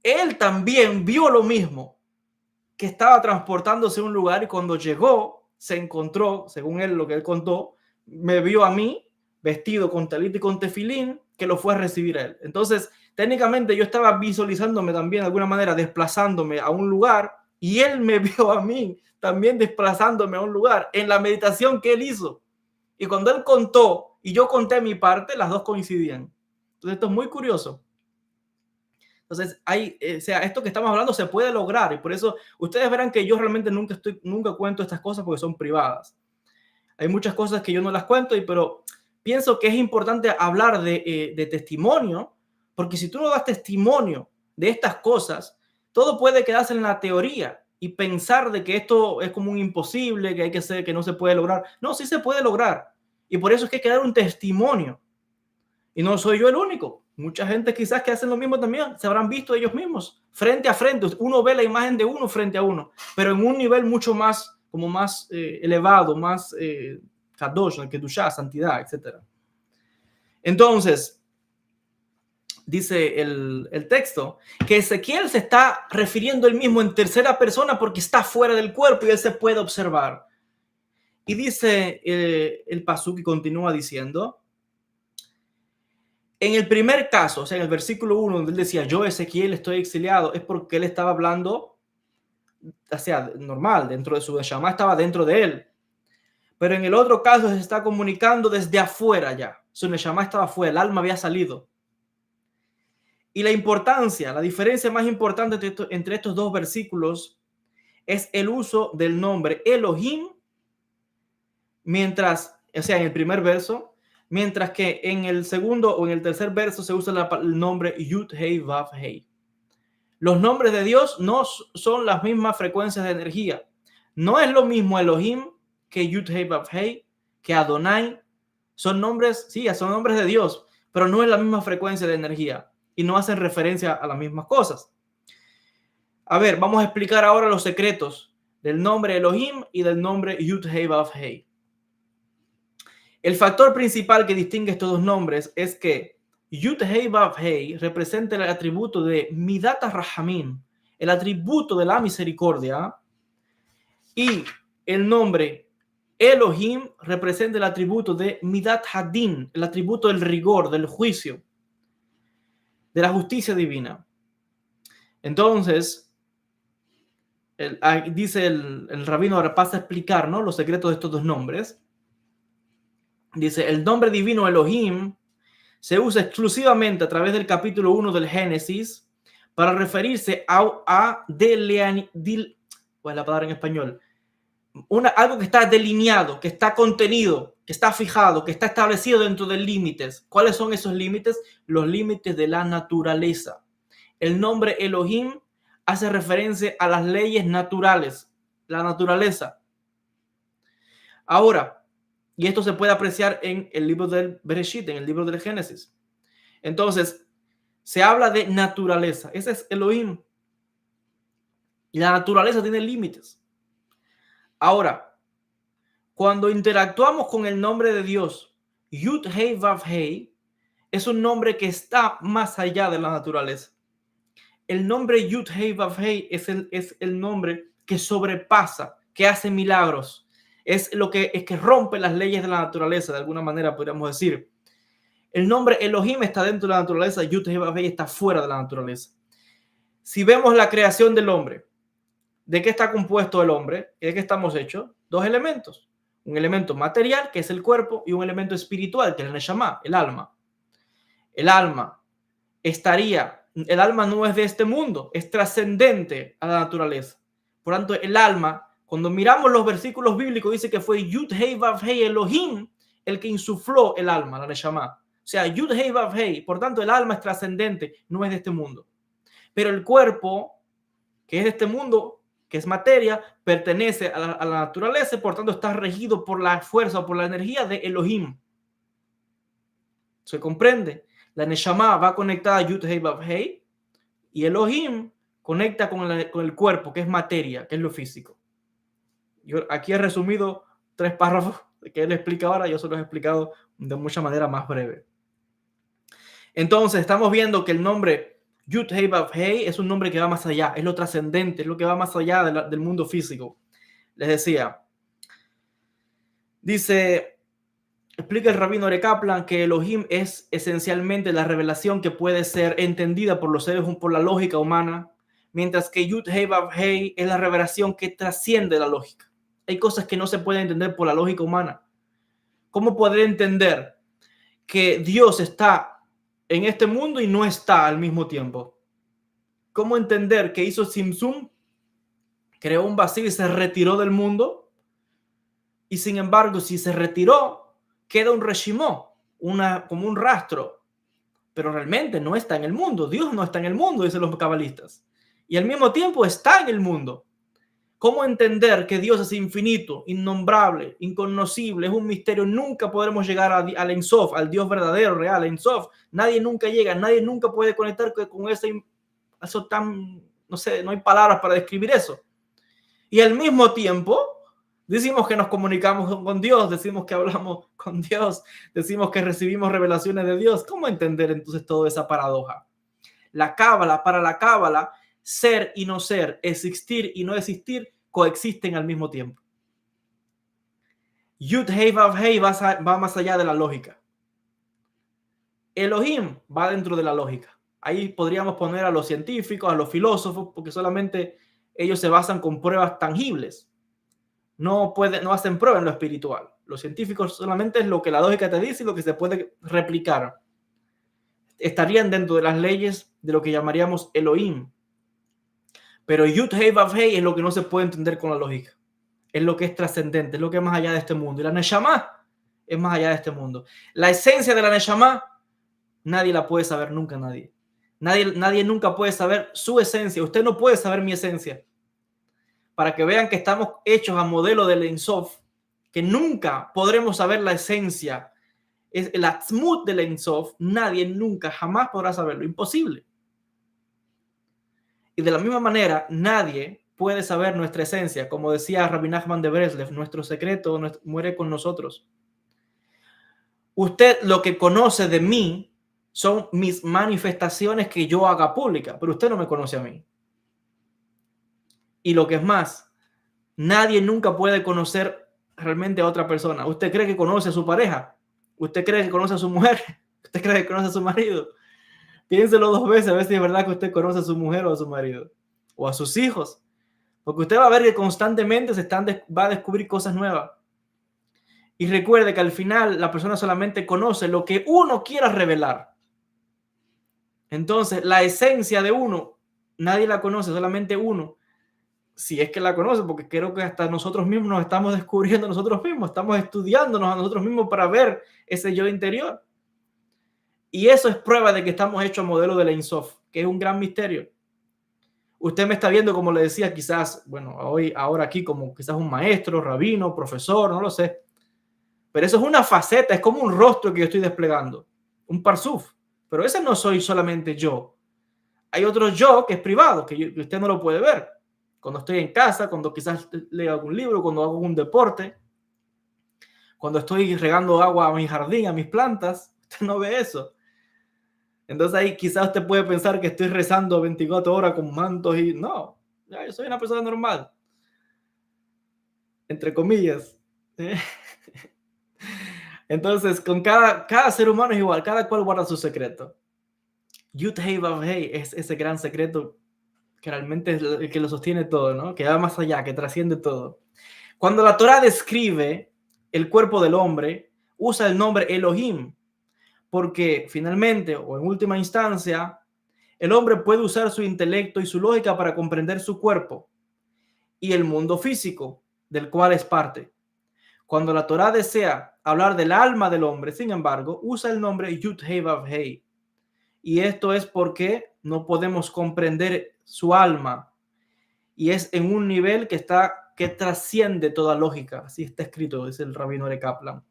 [SPEAKER 1] él también vio lo mismo, que estaba transportándose a un lugar, y cuando llegó, se encontró, según él lo que él contó, me vio a mí vestido con talit y con tefilín, que lo fue a recibir a él. Entonces, técnicamente yo estaba visualizándome también de alguna manera, desplazándome a un lugar, y él me vio a mí también desplazándome a un lugar en la meditación que él hizo. Y cuando él contó y yo conté mi parte, las dos coincidían. Entonces esto es muy curioso. Entonces, o sea, esto que estamos hablando se puede lograr, y por eso ustedes verán que yo realmente nunca cuento estas cosas porque son privadas. Hay muchas cosas que yo no las cuento, pero pienso que es importante hablar de testimonio, porque si tú no das testimonio de estas cosas, todo puede quedarse en la teoría y pensar de que esto es como un imposible, que hay que hacer, que no se puede lograr. No, sí se puede lograr. Y por eso es que hay que dar un testimonio. Y no soy yo el único. Mucha gente quizás que hacen lo mismo también se habrán visto ellos mismos frente a frente. Uno ve la imagen de uno frente a uno, pero en un nivel mucho más, como más elevado, más kadosh, kedushá, santidad, etc. Entonces, dice el texto que Ezequiel se está refiriendo él mismo en tercera persona porque está fuera del cuerpo y él se puede observar. Y dice el pasuk y continúa diciendo: en el primer caso, o sea, en el versículo 1, donde él decía, yo Ezequiel estoy exiliado, es porque él estaba hablando, o sea, normal, dentro de su Neshama, estaba dentro de él. Pero en el otro caso se está comunicando desde afuera ya. Su Neshama estaba afuera, el alma había salido. Y la importancia, la diferencia más importante entre estos dos versículos es el uso del nombre Elohim, mientras, o sea, en el primer verso, mientras que en el segundo o en el tercer verso se usa el nombre Yud Hei Vav Hei. Los nombres de Dios no son las mismas frecuencias de energía. No es lo mismo Elohim que Yud Hei Vav Hei, que Adonai. Son nombres, sí, son nombres de Dios, pero no es la misma frecuencia de energía y no hacen referencia a las mismas cosas. A ver, vamos a explicar ahora los secretos del nombre Elohim y del nombre Yud Hei Vav Hei. El factor principal que distingue estos dos nombres es que Yud Hei Vav Hei representa el atributo de Midat HaRahamim, el atributo de la misericordia, y el nombre Elohim representa el atributo de Midat Hadin, el atributo del rigor, del juicio, de la justicia divina. Entonces, dice el rabino, ahora pasa a explicar, ¿no?, los secretos de estos dos nombres. Dice, el nombre divino Elohim se usa exclusivamente a través del capítulo 1 del Génesis para referirse a ¿cuál es la palabra en español? Algo que está delineado, que está contenido, que está fijado, que está establecido dentro de límites. ¿Cuáles son esos límites? Los límites de la naturaleza. El nombre Elohim hace referencia a las leyes naturales, la naturaleza. Ahora, y esto se puede apreciar en el libro del Bereshit, en el libro del Génesis. Entonces, se habla de naturaleza. Ese es Elohim. Y la naturaleza tiene límites. Ahora, cuando interactuamos con el nombre de Dios, Yud Hei Vav Hei, es un nombre que está más allá de la naturaleza. El nombre Yud Hei Vav Hei es el nombre que sobrepasa, que hace milagros. es que rompe las leyes de la naturaleza, de alguna manera podríamos decir. El nombre Elohim está dentro de la naturaleza, Yud-Heh-Vav-Heh está fuera de la naturaleza. Si vemos la creación del hombre, ¿de qué está compuesto el hombre? ¿De qué estamos hechos? Dos elementos. Un elemento material, que es el cuerpo, y un elemento espiritual, que es el Neshama, el alma. El alma no es de este mundo, es trascendente a la naturaleza. Por tanto, el alma, cuando miramos los versículos bíblicos, dice que fue Yud-Heh-Vav-Heh Elohim el que insufló el alma, la Neshama. O sea, Yud-Heh-Vav-Heh, por tanto, el alma es trascendente, no es de este mundo. Pero el cuerpo, que es de este mundo, que es materia, pertenece a la naturaleza, por tanto está regido por la fuerza o por la energía de Elohim. ¿Se comprende? La Neshama va conectada a Yud-Heh-Vav-Heh y Elohim conecta con el cuerpo, que es materia, que es lo físico. Yo aquí he resumido 3 párrafos que él explica ahora, yo se los he explicado de mucha manera más breve. Entonces estamos viendo que el nombre Yud-Heh-Vav-Heh es un nombre que va más allá, es lo trascendente, es lo que va más allá del mundo físico. Les decía, explica el rabino Ore Kaplan que Elohim es esencialmente la revelación que puede ser entendida por los seres por la lógica humana, mientras que Yud-Heh-Vav-Heh es la revelación que trasciende la lógica. Hay cosas que no se pueden entender por la lógica humana. ¿Cómo poder entender que Dios está en este mundo y no está al mismo tiempo? ¿Cómo entender que hizo Tzimtzum, creó un vacío y se retiró del mundo? Y sin embargo, si se retiró, queda un reshimó, como un rastro, pero realmente no está en el mundo. Dios no está en el mundo, dicen los cabalistas. Y al mismo tiempo está en el mundo. ¿Cómo entender que Dios es infinito, innombrable, inconocible? Es un misterio. Nunca podremos llegar al Ein Sof, al Dios verdadero, real, Ein Sof. Nadie nunca llega, nadie nunca puede conectar con eso tan, no sé, no hay palabras para describir eso. Y al mismo tiempo, decimos que nos comunicamos con Dios, decimos que hablamos con Dios, decimos que recibimos revelaciones de Dios. ¿Cómo entender entonces toda esa paradoja? Para la cábala, ser y no ser, existir y no existir, coexisten al mismo tiempo. Yud-Heh-Vav-Heh va más allá de la lógica. Elohim va dentro de la lógica. Ahí podríamos poner a los científicos, a los filósofos, porque solamente ellos se basan con pruebas tangibles. No hacen pruebas en lo espiritual. Los científicos solamente es lo que la lógica te dice y lo que se puede replicar. Estarían dentro de las leyes de lo que llamaríamos Elohim. Pero Yud-Heh-Vav-Heh es lo que no se puede entender con la lógica. Es lo que es trascendente, es lo que es más allá de este mundo. Y la Neshama es más allá de este mundo. La esencia de la Neshama, nadie la puede saber nunca, nadie. Nadie nunca puede saber su esencia. Usted no puede saber mi esencia. Para que vean que estamos hechos a modelo del Ein Sof, que nunca podremos saber la esencia. Es el atzmut del Ein Sof, nadie nunca, jamás podrá saberlo. Imposible. Y de la misma manera, nadie puede saber nuestra esencia. Como decía Rabbi Nachman de Breslev, nuestro secreto muere con nosotros. Usted lo que conoce de mí son mis manifestaciones que yo haga pública, pero usted no me conoce a mí. Y lo que es más, nadie nunca puede conocer realmente a otra persona. ¿Usted cree que conoce a su pareja? ¿Usted cree que conoce a su mujer? ¿Usted cree que conoce a su marido? Piénselo 2 veces a ver si es verdad que usted conoce a su mujer o a su marido o a sus hijos, porque usted va a ver que constantemente va a descubrir cosas nuevas. Y recuerde que al final la persona solamente conoce lo que uno quiera revelar. Entonces la esencia de uno nadie la conoce, solamente uno, si es que la conoce, porque creo que hasta nosotros mismos nos estamos descubriendo nosotros mismos, estamos estudiándonos a nosotros mismos para ver ese yo interior. Y eso es prueba de que estamos hechos a modelo del Ein Sof, que es un gran misterio. Usted me está viendo, como le decía, quizás, bueno, ahora aquí como quizás un maestro, rabino, profesor, no lo sé. Pero eso es una faceta, es como un rostro que yo estoy desplegando, un parsuf. Pero ese no soy solamente yo. Hay otro yo que es privado, que usted no lo puede ver. Cuando estoy en casa, cuando quizás leo algún libro, cuando hago un deporte, cuando estoy regando agua a mi jardín, a mis plantas, usted no ve eso. Entonces ahí quizás usted puede pensar que estoy rezando 24 horas con mantos y no, yo soy una persona normal, entre comillas. ¿eh? Entonces, con cada ser humano es igual, cada cual guarda su secreto. Yud Hei Vav Hei es ese gran secreto que realmente es el que lo sostiene todo, ¿no? Que va más allá, que trasciende todo. Cuando la Torá describe el cuerpo del hombre, usa el nombre Elohim, porque finalmente, o en última instancia, el hombre puede usar su intelecto y su lógica para comprender su cuerpo y el mundo físico del cual es parte. Cuando la Torá desea hablar del alma del hombre, sin embargo, usa el nombre Yud Hei Vav Hei. Y esto es porque no podemos comprender su alma y es en un nivel que trasciende toda lógica. Así está escrito, dice el rabino Ore Kaplan.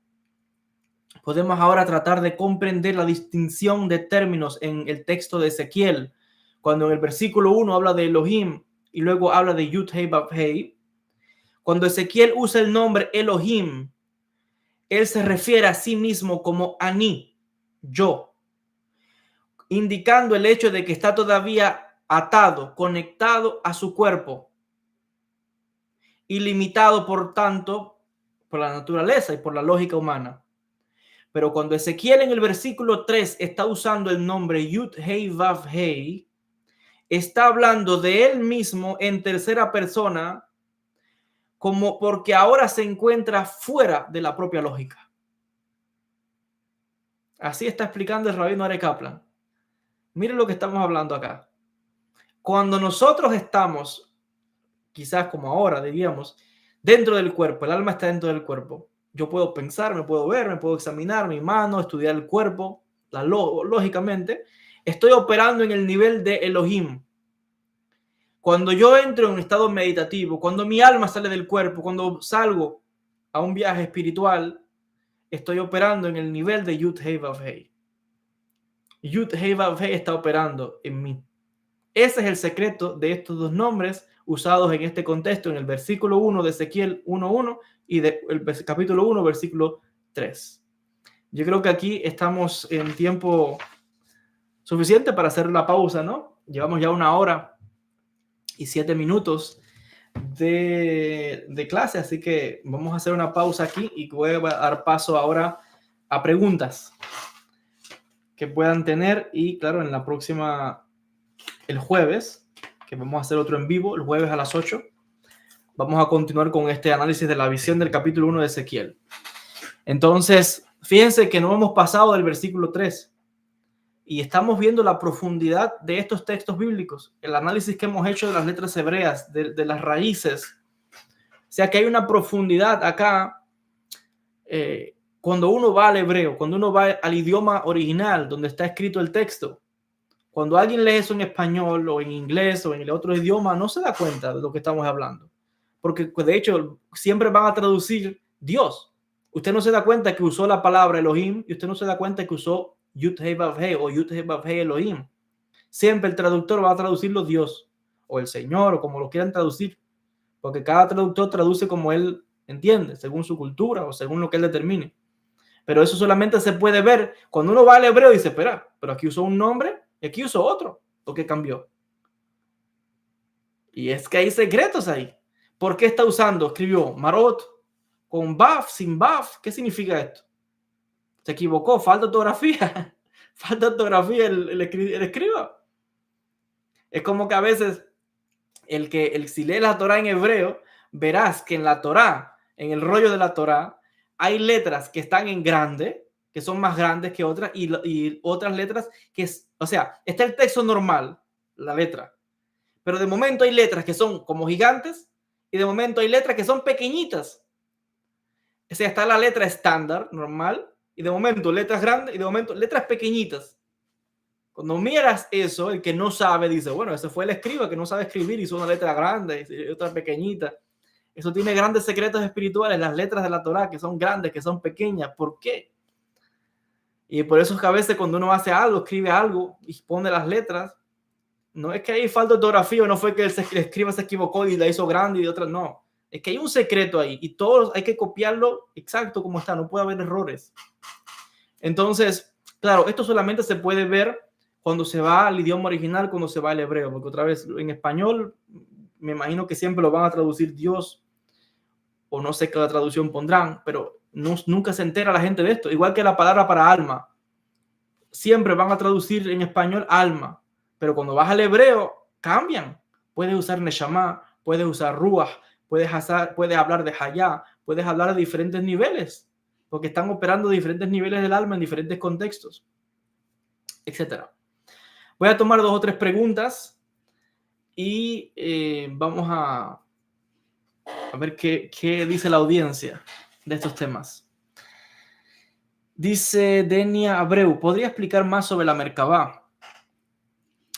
[SPEAKER 1] Podemos ahora tratar de comprender la distinción de términos en el texto de Ezequiel, cuando en el versículo 1 habla de Elohim y luego habla de Yud Hei Vav Hei. Cuando Ezequiel usa el nombre Elohim, él se refiere a sí mismo como Ani, yo, indicando el hecho de que está todavía atado, conectado a su cuerpo y limitado, por tanto, por la naturaleza y por la lógica humana. Pero cuando Ezequiel en el versículo 3 está usando el nombre Yud Hei Vav Hei, está hablando de él mismo en tercera persona, como porque ahora se encuentra fuera de la propia lógica. Así está explicando el rabino Ore Kaplan. Miren lo que estamos hablando acá. Cuando nosotros estamos, quizás como ahora diríamos, dentro del cuerpo, el alma está dentro del cuerpo. Yo puedo pensar, me puedo ver, me puedo examinar mi mano, estudiar el cuerpo, lógicamente. Estoy operando en el nivel de Elohim. Cuando yo entro en un estado meditativo, cuando mi alma sale del cuerpo, cuando salgo a un viaje espiritual, estoy operando en el nivel de Yud Hei Vav Hei. Yud Hei Vav Hei está operando en mí. Ese es el secreto de estos dos nombres usados en este contexto en el versículo 1 de Ezequiel 1:1 y del capítulo 1, versículo 3. Yo creo que aquí estamos en tiempo suficiente para hacer la pausa, ¿no? Llevamos ya 1 hora y 7 minutos de clase, así que vamos a hacer una pausa aquí y voy a dar paso ahora a preguntas que puedan tener y claro, en la próxima, el jueves, que vamos a hacer otro en vivo, el jueves a las 8, vamos a continuar con este análisis de la visión del capítulo 1 de Ezequiel. Entonces, fíjense que no hemos pasado del versículo 3 y estamos viendo la profundidad de estos textos bíblicos, el análisis que hemos hecho de las letras hebreas, de las raíces. O sea que hay una profundidad acá. Cuando uno va al hebreo, cuando uno va al idioma original donde está escrito el texto, cuando alguien lee eso en español o en inglés o en el otro idioma, no se da cuenta de lo que estamos hablando. Porque de hecho siempre van a traducir Dios. Usted no se da cuenta que usó la palabra Elohim y usted no se da cuenta que usó Yud Hei Vav Hei o Yud Hei Vav Hei Elohim. Siempre el traductor va a traducirlo Dios o el Señor o como lo quieran traducir. Porque cada traductor traduce como él entiende, según su cultura o según lo que él determine. Pero eso solamente se puede ver cuando uno va al hebreo y dice, espera, pero aquí usó un nombre y aquí usó otro. ¿Por qué cambió? Y es que hay secretos ahí. ¿Por qué está usando? Escribió Marot con Baf, sin Baf. ¿Qué significa esto? Se equivocó, falta ortografía. Falta ortografía el escriba. Es como que a veces si lee la Torah en hebreo, verás que en la Torah, en el rollo de la Torah, hay letras que están en grande, que son más grandes que otras, y otras letras que, o sea, está el texto normal, la letra, pero de momento hay letras que son como gigantes y de momento hay letras que son pequeñitas. O sea, está la letra estándar, normal, y de momento letras grandes y de momento letras pequeñitas. Cuando miras eso, el que no sabe dice, bueno, ese fue el escriba que no sabe escribir, hizo una letra grande y otra pequeñita. Eso tiene grandes secretos espirituales, las letras de la Torá, que son grandes, que son pequeñas. ¿Por qué? Y por eso es que a veces cuando uno hace algo, escribe algo y pone las letras, no es que hay falta de ortografía, no fue que el escriba se equivocó y la hizo grande y otra no. Es que hay un secreto ahí y todos hay que copiarlo exacto como está, no puede haber errores. Entonces, claro, esto solamente se puede ver cuando se va al idioma original, cuando se va al hebreo, porque otra vez en español me imagino que siempre lo van a traducir Dios o no sé qué traducción pondrán, pero nunca se entera la gente de esto. Igual que la palabra para alma. Siempre van a traducir en español alma, pero cuando vas al hebreo, cambian. Puedes usar neshama, puedes usar ruach, puedes hablar de hayá, puedes hablar de diferentes niveles, porque están operando diferentes niveles del alma en diferentes contextos, etcétera. Voy a tomar 2 o 3 preguntas y vamos a ver qué dice la audiencia de estos temas. Dice Denia Abreu, ¿podría explicar más sobre la Merkabá?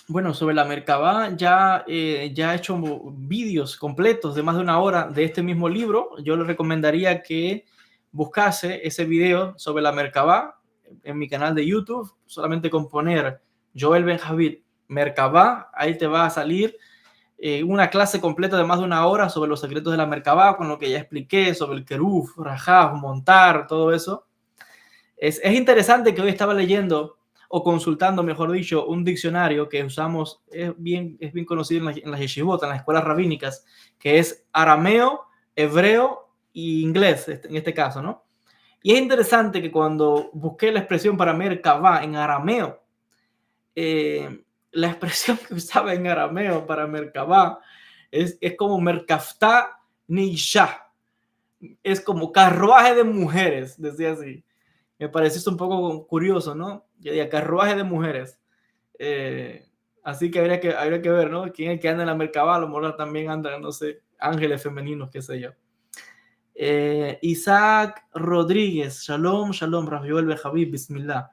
[SPEAKER 1] Bueno, sobre la Merkabá ya he hecho vídeos completos de más de 1 hora de este mismo libro. Yo le recomendaría que buscase ese video sobre la Merkabá en mi canal de YouTube. Solamente con poner Joel Ben-Javid Merkabá, ahí te va a salir una clase completa de más de 1 hora sobre los secretos de la Merkabá, con lo que ya expliqué sobre el Keruf, Rajab, montar, todo eso. Es interesante que hoy estaba leyendo o consultando, mejor dicho, un diccionario que usamos, es bien conocido en las yeshivot, en las escuelas rabínicas, que es arameo, hebreo e inglés, en este caso, ¿no? Y es interesante que cuando busqué la expresión para Merkabá en arameo, la expresión que usaba en arameo para Merkabá es como Merkaftá Nisha, es como carruaje de mujeres, decía así. Me pareció un poco curioso, ¿no? Yo diría carruaje de mujeres. Así que habría que ver, ¿no? ¿Quién es el que anda en la Merkabá? A lo mejor también andan, no sé, ángeles femeninos, qué sé yo. Isaac Rodríguez, shalom, shalom, Rabiol Bejaví, bismillah.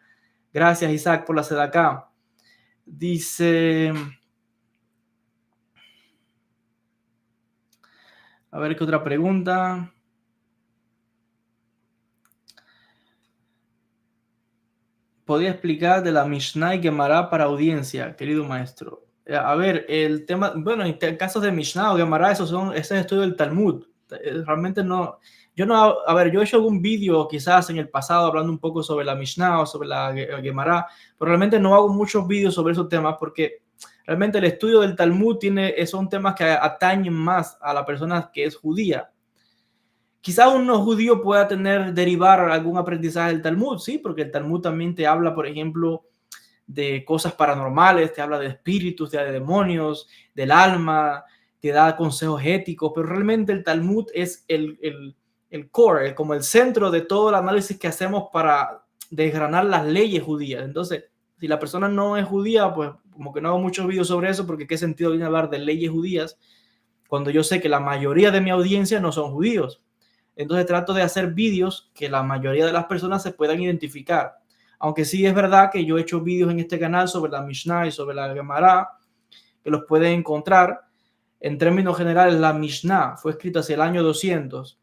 [SPEAKER 1] Gracias, Isaac, por la sedacá. Dice, a ver qué otra pregunta. ¿Podría explicar de la Mishnah y Gemara para audiencia, querido maestro? A ver, el tema, bueno, en casos de Mishnah o Gemara, ese es estudio del Talmud. Realmente no, a ver, yo he hecho algún vídeo quizás en el pasado hablando un poco sobre la Mishnah o sobre la Gemara, pero realmente no hago muchos vídeos sobre esos temas porque realmente el estudio del Talmud son temas que atañen más a la persona que es judía. Quizás un no judío pueda derivar algún aprendizaje del Talmud, sí, porque el Talmud también te habla, por ejemplo, de cosas paranormales, te habla de espíritus, de demonios, del alma, te da consejos éticos, pero realmente el Talmud es el core, como el centro de todo el análisis que hacemos para desgranar las leyes judías. Entonces, si la persona no es judía, pues como que no hago muchos vídeos sobre eso, porque qué sentido viene hablar de leyes judías cuando yo sé que la mayoría de mi audiencia no son judíos. Entonces trato de hacer vídeos que la mayoría de las personas se puedan identificar. Aunque sí es verdad que yo he hecho vídeos en este canal sobre la Mishnah y sobre la Gemara, que los pueden encontrar. En términos generales, la Mishnah fue escrita hacia el año 200,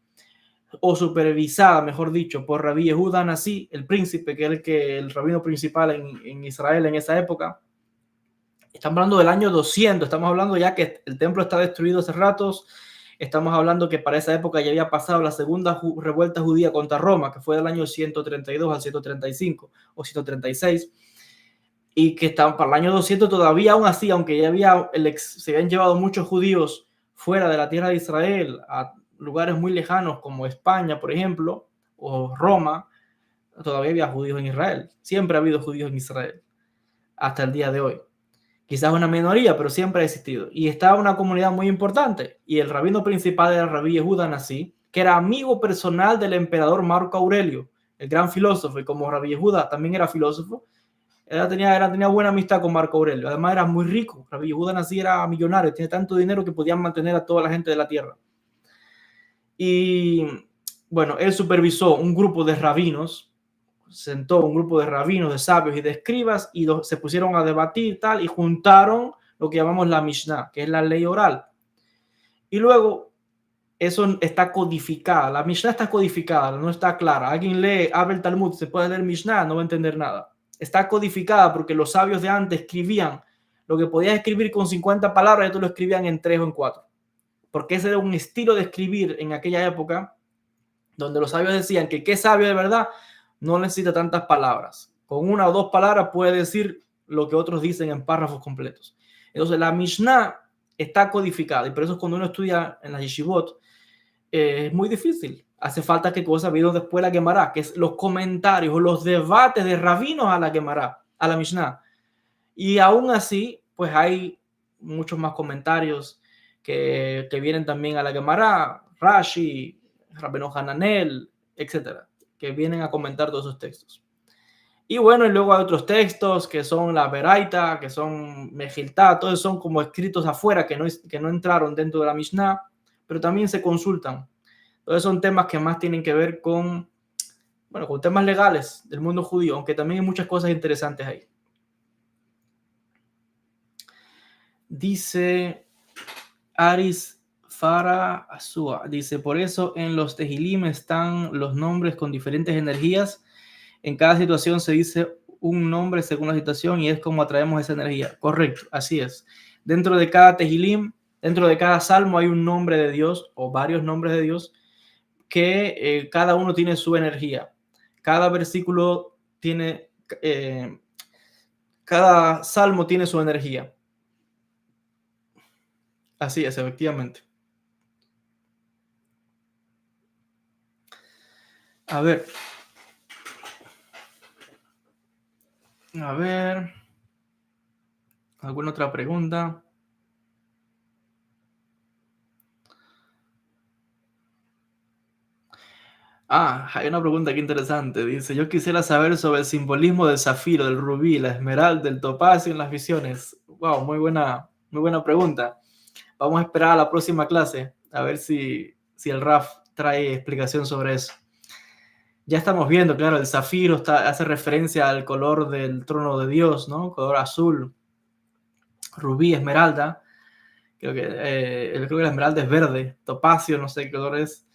[SPEAKER 1] o supervisada, mejor dicho, por Rabí Yehuda Nasi, el príncipe, que es el rabino principal en Israel en esa época. Estamos hablando del año 200, estamos hablando ya que el templo está destruido hace ratos. Estamos hablando que para esa época ya había pasado la segunda revuelta judía contra Roma, que fue del año 132 al 135 o 136, y que para el año 200 todavía aún así, aunque ya se habían llevado muchos judíos fuera de la tierra de Israel a lugares muy lejanos como España, por ejemplo, o Roma, todavía había judíos en Israel. Siempre ha habido judíos en Israel hasta el día de hoy. Quizás una minoría, pero siempre ha existido. Y estaba una comunidad muy importante. Y el rabino principal era el Rabí Yehuda Nasi, que era amigo personal del emperador Marco Aurelio, el gran filósofo. Y como Rabí Yehuda también era filósofo, tenía buena amistad con Marco Aurelio. Además era muy rico. Rabí Yehuda Nasi era millonario, tenía tanto dinero que podían mantener a toda la gente de la tierra. Y bueno, él supervisó un grupo de rabinos, sentó un grupo de rabinos, de sabios y de escribas y se pusieron a debatir tal y juntaron lo que llamamos la Mishnah, que es la ley oral. Y luego eso está codificada. La Mishnah está codificada, no está clara. Alguien abre el Talmud, se puede leer Mishnah, no va a entender nada. Está codificada porque los sabios de antes escribían lo que podías escribir con 50 palabras, y lo escribían en 3 o en 4. Porque ese era un estilo de escribir en aquella época donde los sabios decían que qué sabio de verdad no necesita tantas palabras. Con 1 o 2 palabras puede decir lo que otros dicen en párrafos completos. Entonces la Mishnah está codificada y por eso cuando uno estudia en la yeshivot, es muy difícil. Hace falta que cosa vino después la Gemara, que es los comentarios o los debates de rabinos a la Gemara, a la Mishnah. Y aún así, pues hay muchos más comentarios que vienen también a la Gemara, Rashi, Rabbeinu Hananel, etcétera, que vienen a comentar todos esos textos. Y bueno, y luego hay otros textos que son la Beraita, que son Mejiltá, todos son como escritos afuera que no entraron dentro de la Mishnah, pero también se consultan. Entonces son temas que más tienen que ver con, bueno, con temas legales del mundo judío, aunque también hay muchas cosas interesantes ahí. Dice Aris Farah Azua, dice, por eso en los Tehilim están los nombres con diferentes energías. En cada situación se dice un nombre según la situación y es como atraemos esa energía. Correcto, así es. Dentro de cada Tehilim, dentro de cada salmo hay un nombre de Dios o varios nombres de Dios que cada uno tiene su energía. Cada versículo tiene, cada salmo tiene su energía. Así es, efectivamente. A ver. ¿Alguna otra pregunta? Hay una pregunta aquí interesante. Dice, yo quisiera saber sobre el simbolismo del zafiro, del rubí, la esmeralda, del topacio en las visiones. Wow, muy buena pregunta. Vamos a esperar a la próxima clase a ver si el Raf trae explicación sobre eso. Ya estamos viendo, claro, el zafiro hace referencia al color del trono de Dios, ¿no? Color azul, rubí, esmeralda. Creo que la esmeralda es verde, topacio, no sé qué color es.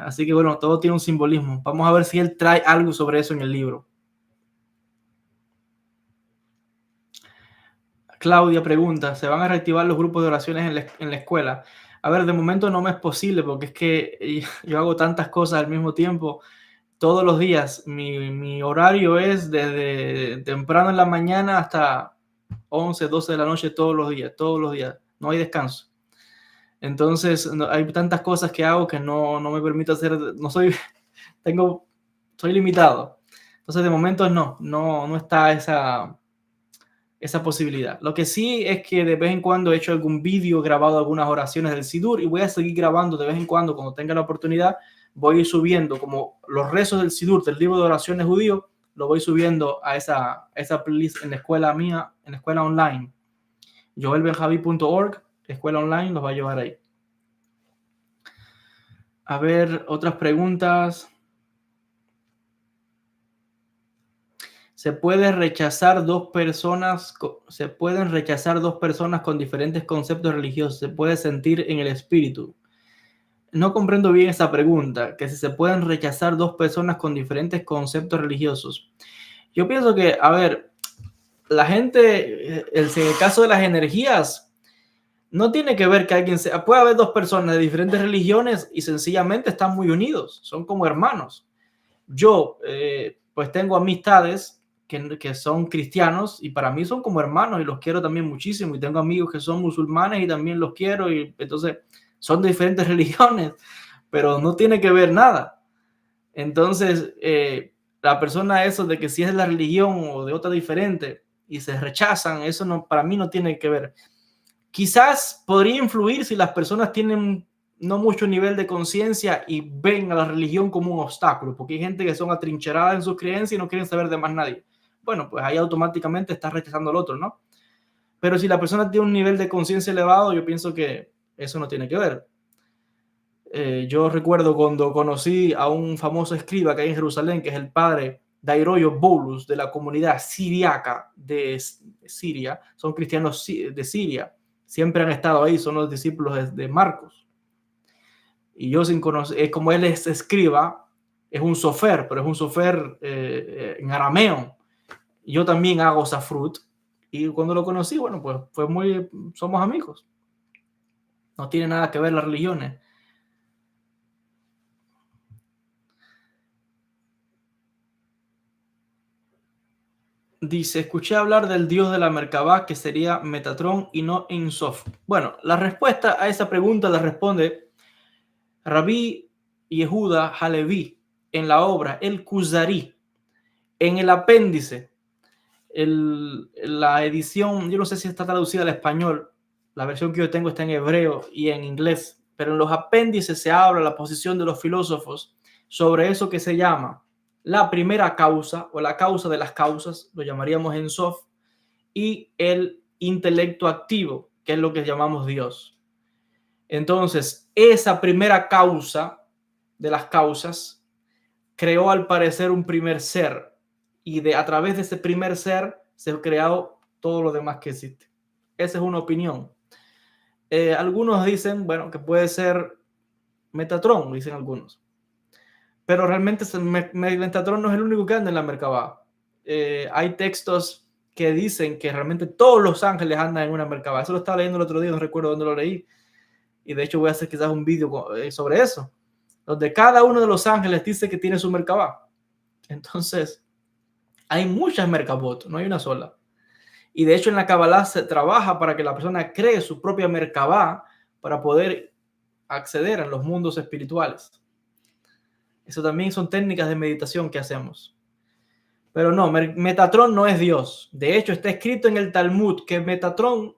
[SPEAKER 1] Así que bueno, todo tiene un simbolismo. Vamos a ver si él trae algo sobre eso en el libro. Claudia pregunta, ¿se van a reactivar los grupos de oraciones en la escuela? A ver, de momento no me es posible porque es que yo hago tantas cosas al mismo tiempo todos los días. Mi horario es desde temprano en la mañana hasta 11, 12 de la noche todos los días. No hay descanso. Entonces, hay tantas cosas que hago que no me permito hacer, soy limitado. Entonces, de momento no está esa posibilidad. Lo que sí es que de vez en cuando he hecho algún vídeo, grabado algunas oraciones del Sidur y voy a seguir grabando de vez en cuando tenga la oportunidad. Voy a ir subiendo como los rezos del Sidur, del libro de oraciones judío, lo voy subiendo a esa playlist en la escuela mía, en la escuela online. joelbenjavi.org, escuela online, los va a llevar ahí. A ver, otras preguntas. Se pueden rechazar dos personas con diferentes conceptos religiosos. Se puede sentir en el espíritu. No comprendo bien esa pregunta, que si se pueden rechazar dos personas con diferentes conceptos religiosos. Yo pienso que, a ver, la gente, en el caso de las energías, no tiene que ver que alguien sea, puede haber dos personas de diferentes religiones y sencillamente están muy unidos, son como hermanos. Yo, pues tengo amistades que son cristianos y para mí son como hermanos y los quiero también muchísimo, y tengo amigos que son musulmanes y también los quiero, y entonces son de diferentes religiones, pero no tiene que ver nada. Entonces, la persona, eso de que si es de la religión o de otra diferente y se rechazan, eso no, para mí no tiene que ver. Quizás podría influir si las personas tienen no mucho nivel de conciencia y ven a la religión como un obstáculo, porque hay gente que son atrincheradas en sus creencias y no quieren saber de más nadie. Bueno, pues ahí automáticamente está rechazando al otro, ¿no? Pero si la persona tiene un nivel de conciencia elevado, yo pienso que eso no tiene que ver. Yo recuerdo cuando conocí a un famoso escriba que hay en Jerusalén, que es el padre Dairoyo Bolus, de la comunidad siriaca de Siria. Son cristianos de Siria. Siempre han estado ahí, son los discípulos de Marcos. Y yo sin conocer, como él es escriba, es un sofer, pero es un sofer en arameo. Yo también hago safrut. Y cuando lo conocí, bueno, pues somos amigos. No tiene nada que ver las religiones. Dice, escuché hablar del dios de la Merkabah que sería Metatron y no Ensof. Bueno, la respuesta a esa pregunta la responde Rabí Yehuda Halevi, en la obra El Kuzari, en el apéndice, la edición, yo no sé si está traducida al español, la versión que yo tengo está en hebreo y en inglés, pero en los apéndices se habla la posición de los filósofos sobre eso que se llama la primera causa o la causa de las causas, lo llamaríamos en Sof, y el intelecto activo, que es lo que llamamos Dios. Entonces, esa primera causa de las causas creó al parecer un primer ser, y a través de ese primer ser se ha creado todo lo demás que existe. Esa es una opinión. Algunos dicen, bueno, que puede ser Metatron, dicen algunos. Pero realmente Metatron no es el único que anda en la Merkabah. Hay textos que dicen que realmente todos los ángeles andan en una Merkabah. Eso lo estaba leyendo el otro día, no recuerdo dónde lo leí. Y de hecho voy a hacer quizás un vídeo sobre eso, donde cada uno de los ángeles dice que tiene su Merkabah. Entonces, hay muchas Merkabot, no hay una sola. Y de hecho en la Kabbalah se trabaja para que la persona cree su propia Merkabah para poder acceder a los mundos espirituales. Eso también son técnicas de meditación que hacemos. Pero no, Metatron no es Dios. De hecho, está escrito en el Talmud que Metatron,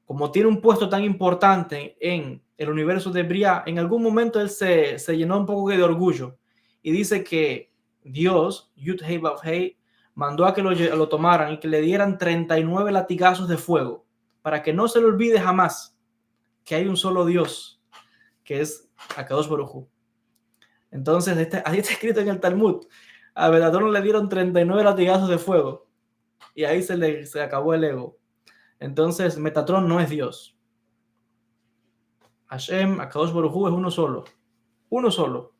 [SPEAKER 1] como tiene un puesto tan importante en el universo de Briah, en algún momento él se llenó un poco de orgullo y dice que Dios, Yud-Hei Vav-Hei, mandó a que lo tomaran y que le dieran 39 latigazos de fuego para que no se le olvide jamás que hay un solo Dios, que es Akadosh Baruj Hu. Entonces, ahí está escrito en el Talmud. A Metatron le dieron 39 latigazos de fuego y ahí se acabó el ego. Entonces, Metatron no es Dios. Hashem, Akadosh Baruj Hu, es uno solo. Uno solo.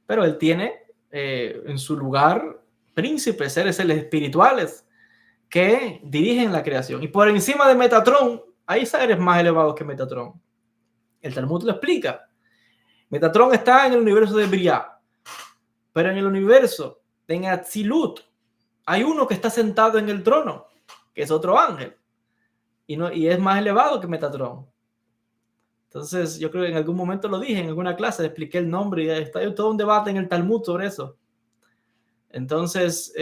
[SPEAKER 1] Pero él tiene en su lugar príncipes, seres espirituales que dirigen la creación. Y por encima de Metatron hay seres más elevados que Metatron. El Talmud lo explica. Metatron está en el universo de Briah, pero en el universo, en Atzilut, hay uno que está sentado en el trono, que es otro ángel, y es más elevado que Metatron. Entonces, yo creo que en algún momento lo dije, en alguna clase, expliqué el nombre y está todo un debate en el Talmud sobre eso. Entonces,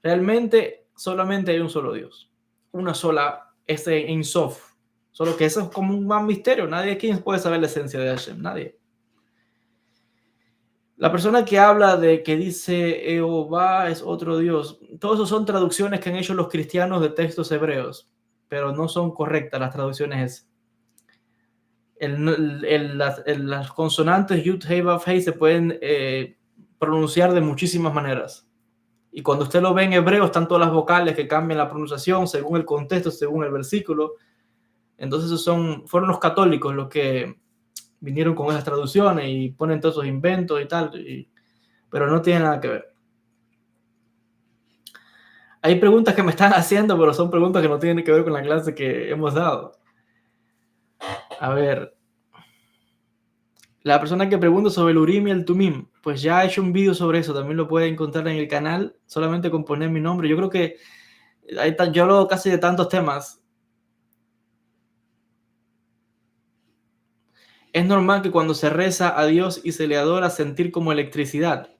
[SPEAKER 1] realmente solamente hay un solo Dios, una sola, ese Ein Sof. Solo que eso es como un gran misterio. Nadie aquí puede saber la esencia de Hashem, nadie. La persona que habla de que dice Jehová es otro Dios, todo eso son traducciones que han hecho los cristianos de textos hebreos, pero no son correctas las traducciones. Las consonantes Yud, Hei, Vav, Hei se pueden pronunciar de muchísimas maneras. Y cuando usted lo ve en hebreo, están todas las vocales que cambian la pronunciación según el contexto, según el versículo. Entonces fueron los católicos los que vinieron con esas traducciones y ponen todos esos inventos y tal, pero no tiene nada que ver. Hay preguntas que me están haciendo, pero son preguntas que no tienen que ver con la clase que hemos dado. A ver, la persona que pregunta sobre el Urim y el Tumim, pues ya he hecho un vídeo sobre eso, también lo puede encontrar en el canal, solamente con poner mi nombre. Yo creo que yo hablo casi de tantos temas. Es normal que cuando se reza a Dios y se le adora sentir como electricidad.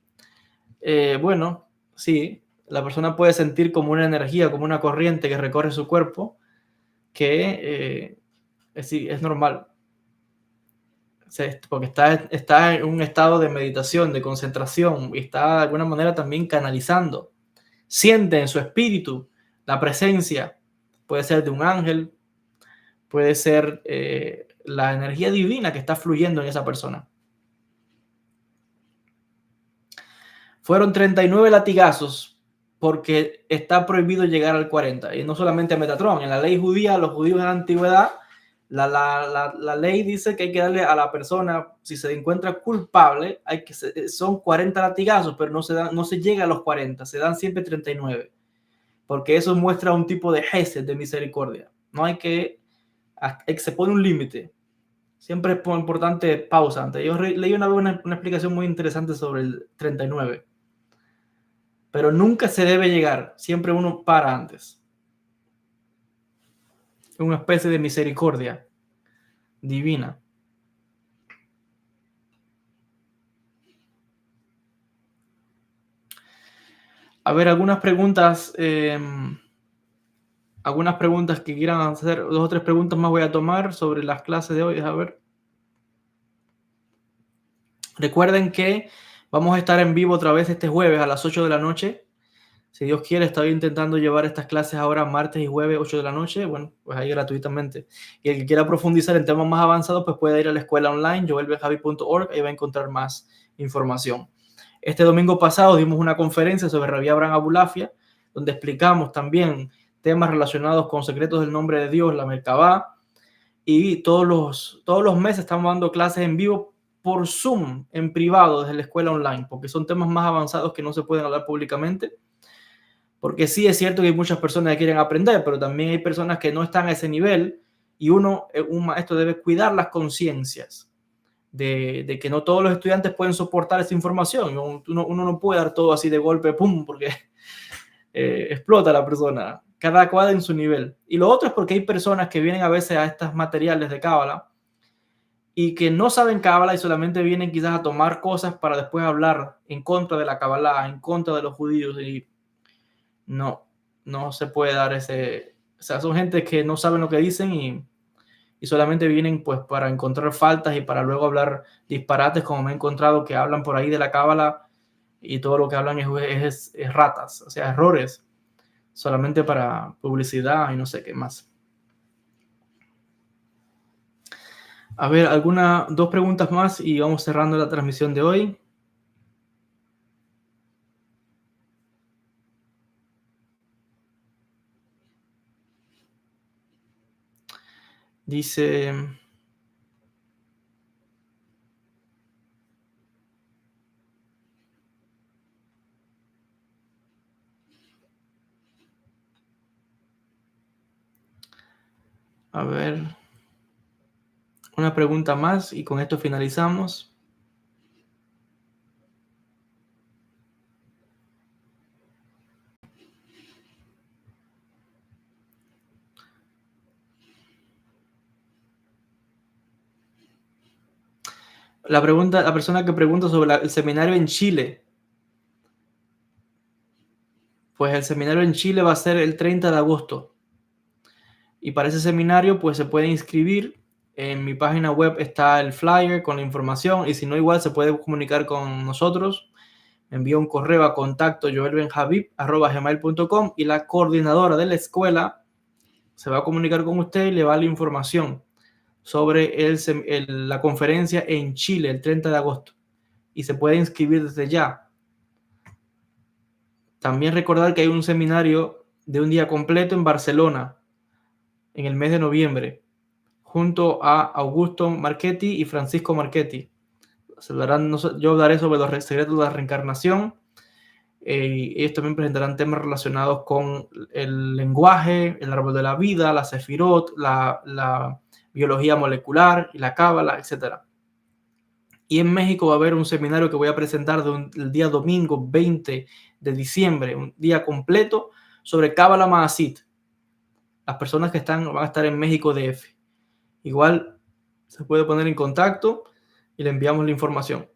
[SPEAKER 1] Bueno, sí, la persona puede sentir como una energía, como una corriente que recorre su cuerpo, que sí, es normal. Porque está en un estado de meditación, de concentración, y está de alguna manera también canalizando. Siente en su espíritu la presencia, puede ser de un ángel, puede ser la energía divina que está fluyendo en esa persona. Fueron 39 latigazos porque está prohibido llegar al 40. Y no solamente a Metatron, en la ley judía, los judíos de la antigüedad, la ley dice que hay que darle a la persona, si se encuentra culpable, son 40 latigazos, pero no se llega a los 40, se dan siempre 39. Porque eso muestra un tipo de gesed, de misericordia. No hay que se pone un límite. Siempre es importante pausa antes. Yo leí una vez una explicación muy interesante sobre el 39. Pero nunca se debe llegar, siempre uno para antes. Una especie de misericordia. divina. A ver, algunas preguntas que quieran hacer, 2 o 3 preguntas más voy a tomar sobre las clases de hoy. A ver. Recuerden que vamos a estar en vivo otra vez este jueves a las 8 de la noche. Si Dios quiere, estoy intentando llevar estas clases ahora martes y jueves, 8 de la noche. Bueno, pues ahí gratuitamente. Y el que quiera profundizar en temas más avanzados, pues puede ir a la escuela online, joelbenjavi.org, ahí va a encontrar más información. Este domingo pasado dimos una conferencia sobre Rabí Abraham Abulafia, donde explicamos también temas relacionados con secretos del nombre de Dios, la Merkabá, y todos los meses estamos dando clases en vivo por Zoom, en privado, desde la escuela online, porque son temas más avanzados que no se pueden hablar públicamente. Porque sí es cierto que hay muchas personas que quieren aprender, pero también hay personas que no están a ese nivel y un maestro debe cuidar las conciencias de que no todos los estudiantes pueden soportar esa información. Uno no puede dar todo así de golpe, pum, porque explota a la persona. Cada cual en su nivel. Y lo otro es porque hay personas que vienen a veces a estos materiales de Cábala y que no saben Cábala y solamente vienen quizás a tomar cosas para después hablar en contra de la Cábala, en contra de los judíos, y no se puede dar ese... O sea, son gente que no saben lo que dicen y solamente vienen pues para encontrar faltas y para luego hablar disparates, como me he encontrado que hablan por ahí de la Cábala y todo lo que hablan es ratas, o sea, errores, solamente para publicidad y no sé qué más. A ver, dos preguntas más y vamos cerrando la transmisión de hoy. Dice... A ver, una pregunta más y con esto finalizamos. La persona que pregunta sobre el seminario en Chile. Pues el seminario en Chile va a ser el 30 de agosto. Y para ese seminario, pues se puede inscribir. En mi página web está el flyer con la información. Y si no, igual se puede comunicar con nosotros. Me envía un correo a contacto joelbenjavib@gmail.com y la coordinadora de la escuela se va a comunicar con usted y le va la información sobre la conferencia en Chile el 30 de agosto. Y se puede inscribir desde ya. También recordar que hay un seminario de un día completo en Barcelona en el mes de noviembre, junto a Augusto Marchetti y Francisco Marchetti. Yo hablaré sobre los secretos de la reencarnación. Ellos también presentarán temas relacionados con el lenguaje, el árbol de la vida, la sefirot, la biología molecular y la cábala, etc. Y en México va a haber un seminario que voy a presentar el día domingo 20 de diciembre, un día completo sobre Cábala Maasit. Las personas que van a estar en México DF. Igual se puede poner en contacto y le enviamos la información.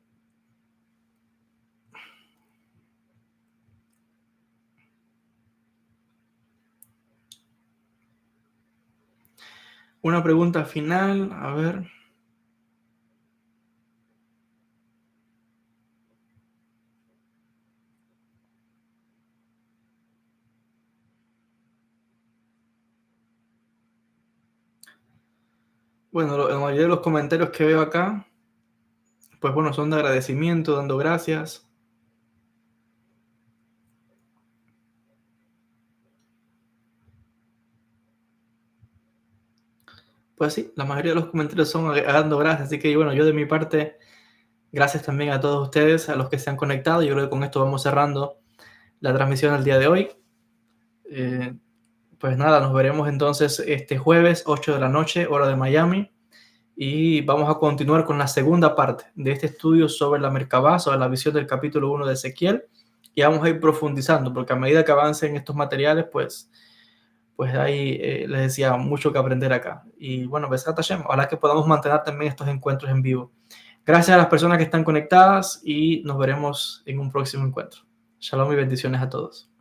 [SPEAKER 1] Una pregunta final, a ver. Bueno, la mayoría de los comentarios que veo acá, pues bueno, son de agradecimiento, dando gracias. Pues sí, la mayoría de los comentarios son dando gracias, así que bueno, yo de mi parte, gracias también a todos ustedes, a los que se han conectado. Yo creo que con esto vamos cerrando la transmisión del día de hoy. Pues nada, nos veremos entonces este jueves, 8 de la noche, hora de Miami. Y vamos a continuar con la segunda parte de este estudio sobre la Merkabá, sobre la visión del capítulo 1 de Ezequiel. Y vamos a ir profundizando, porque a medida que avancen estos materiales, pues pues ahí les decía mucho que aprender acá. Y bueno, Besat Hashem, ojalá que podamos mantener también estos encuentros en vivo. Gracias a las personas que están conectadas y nos veremos en un próximo encuentro. Shalom y bendiciones a todos.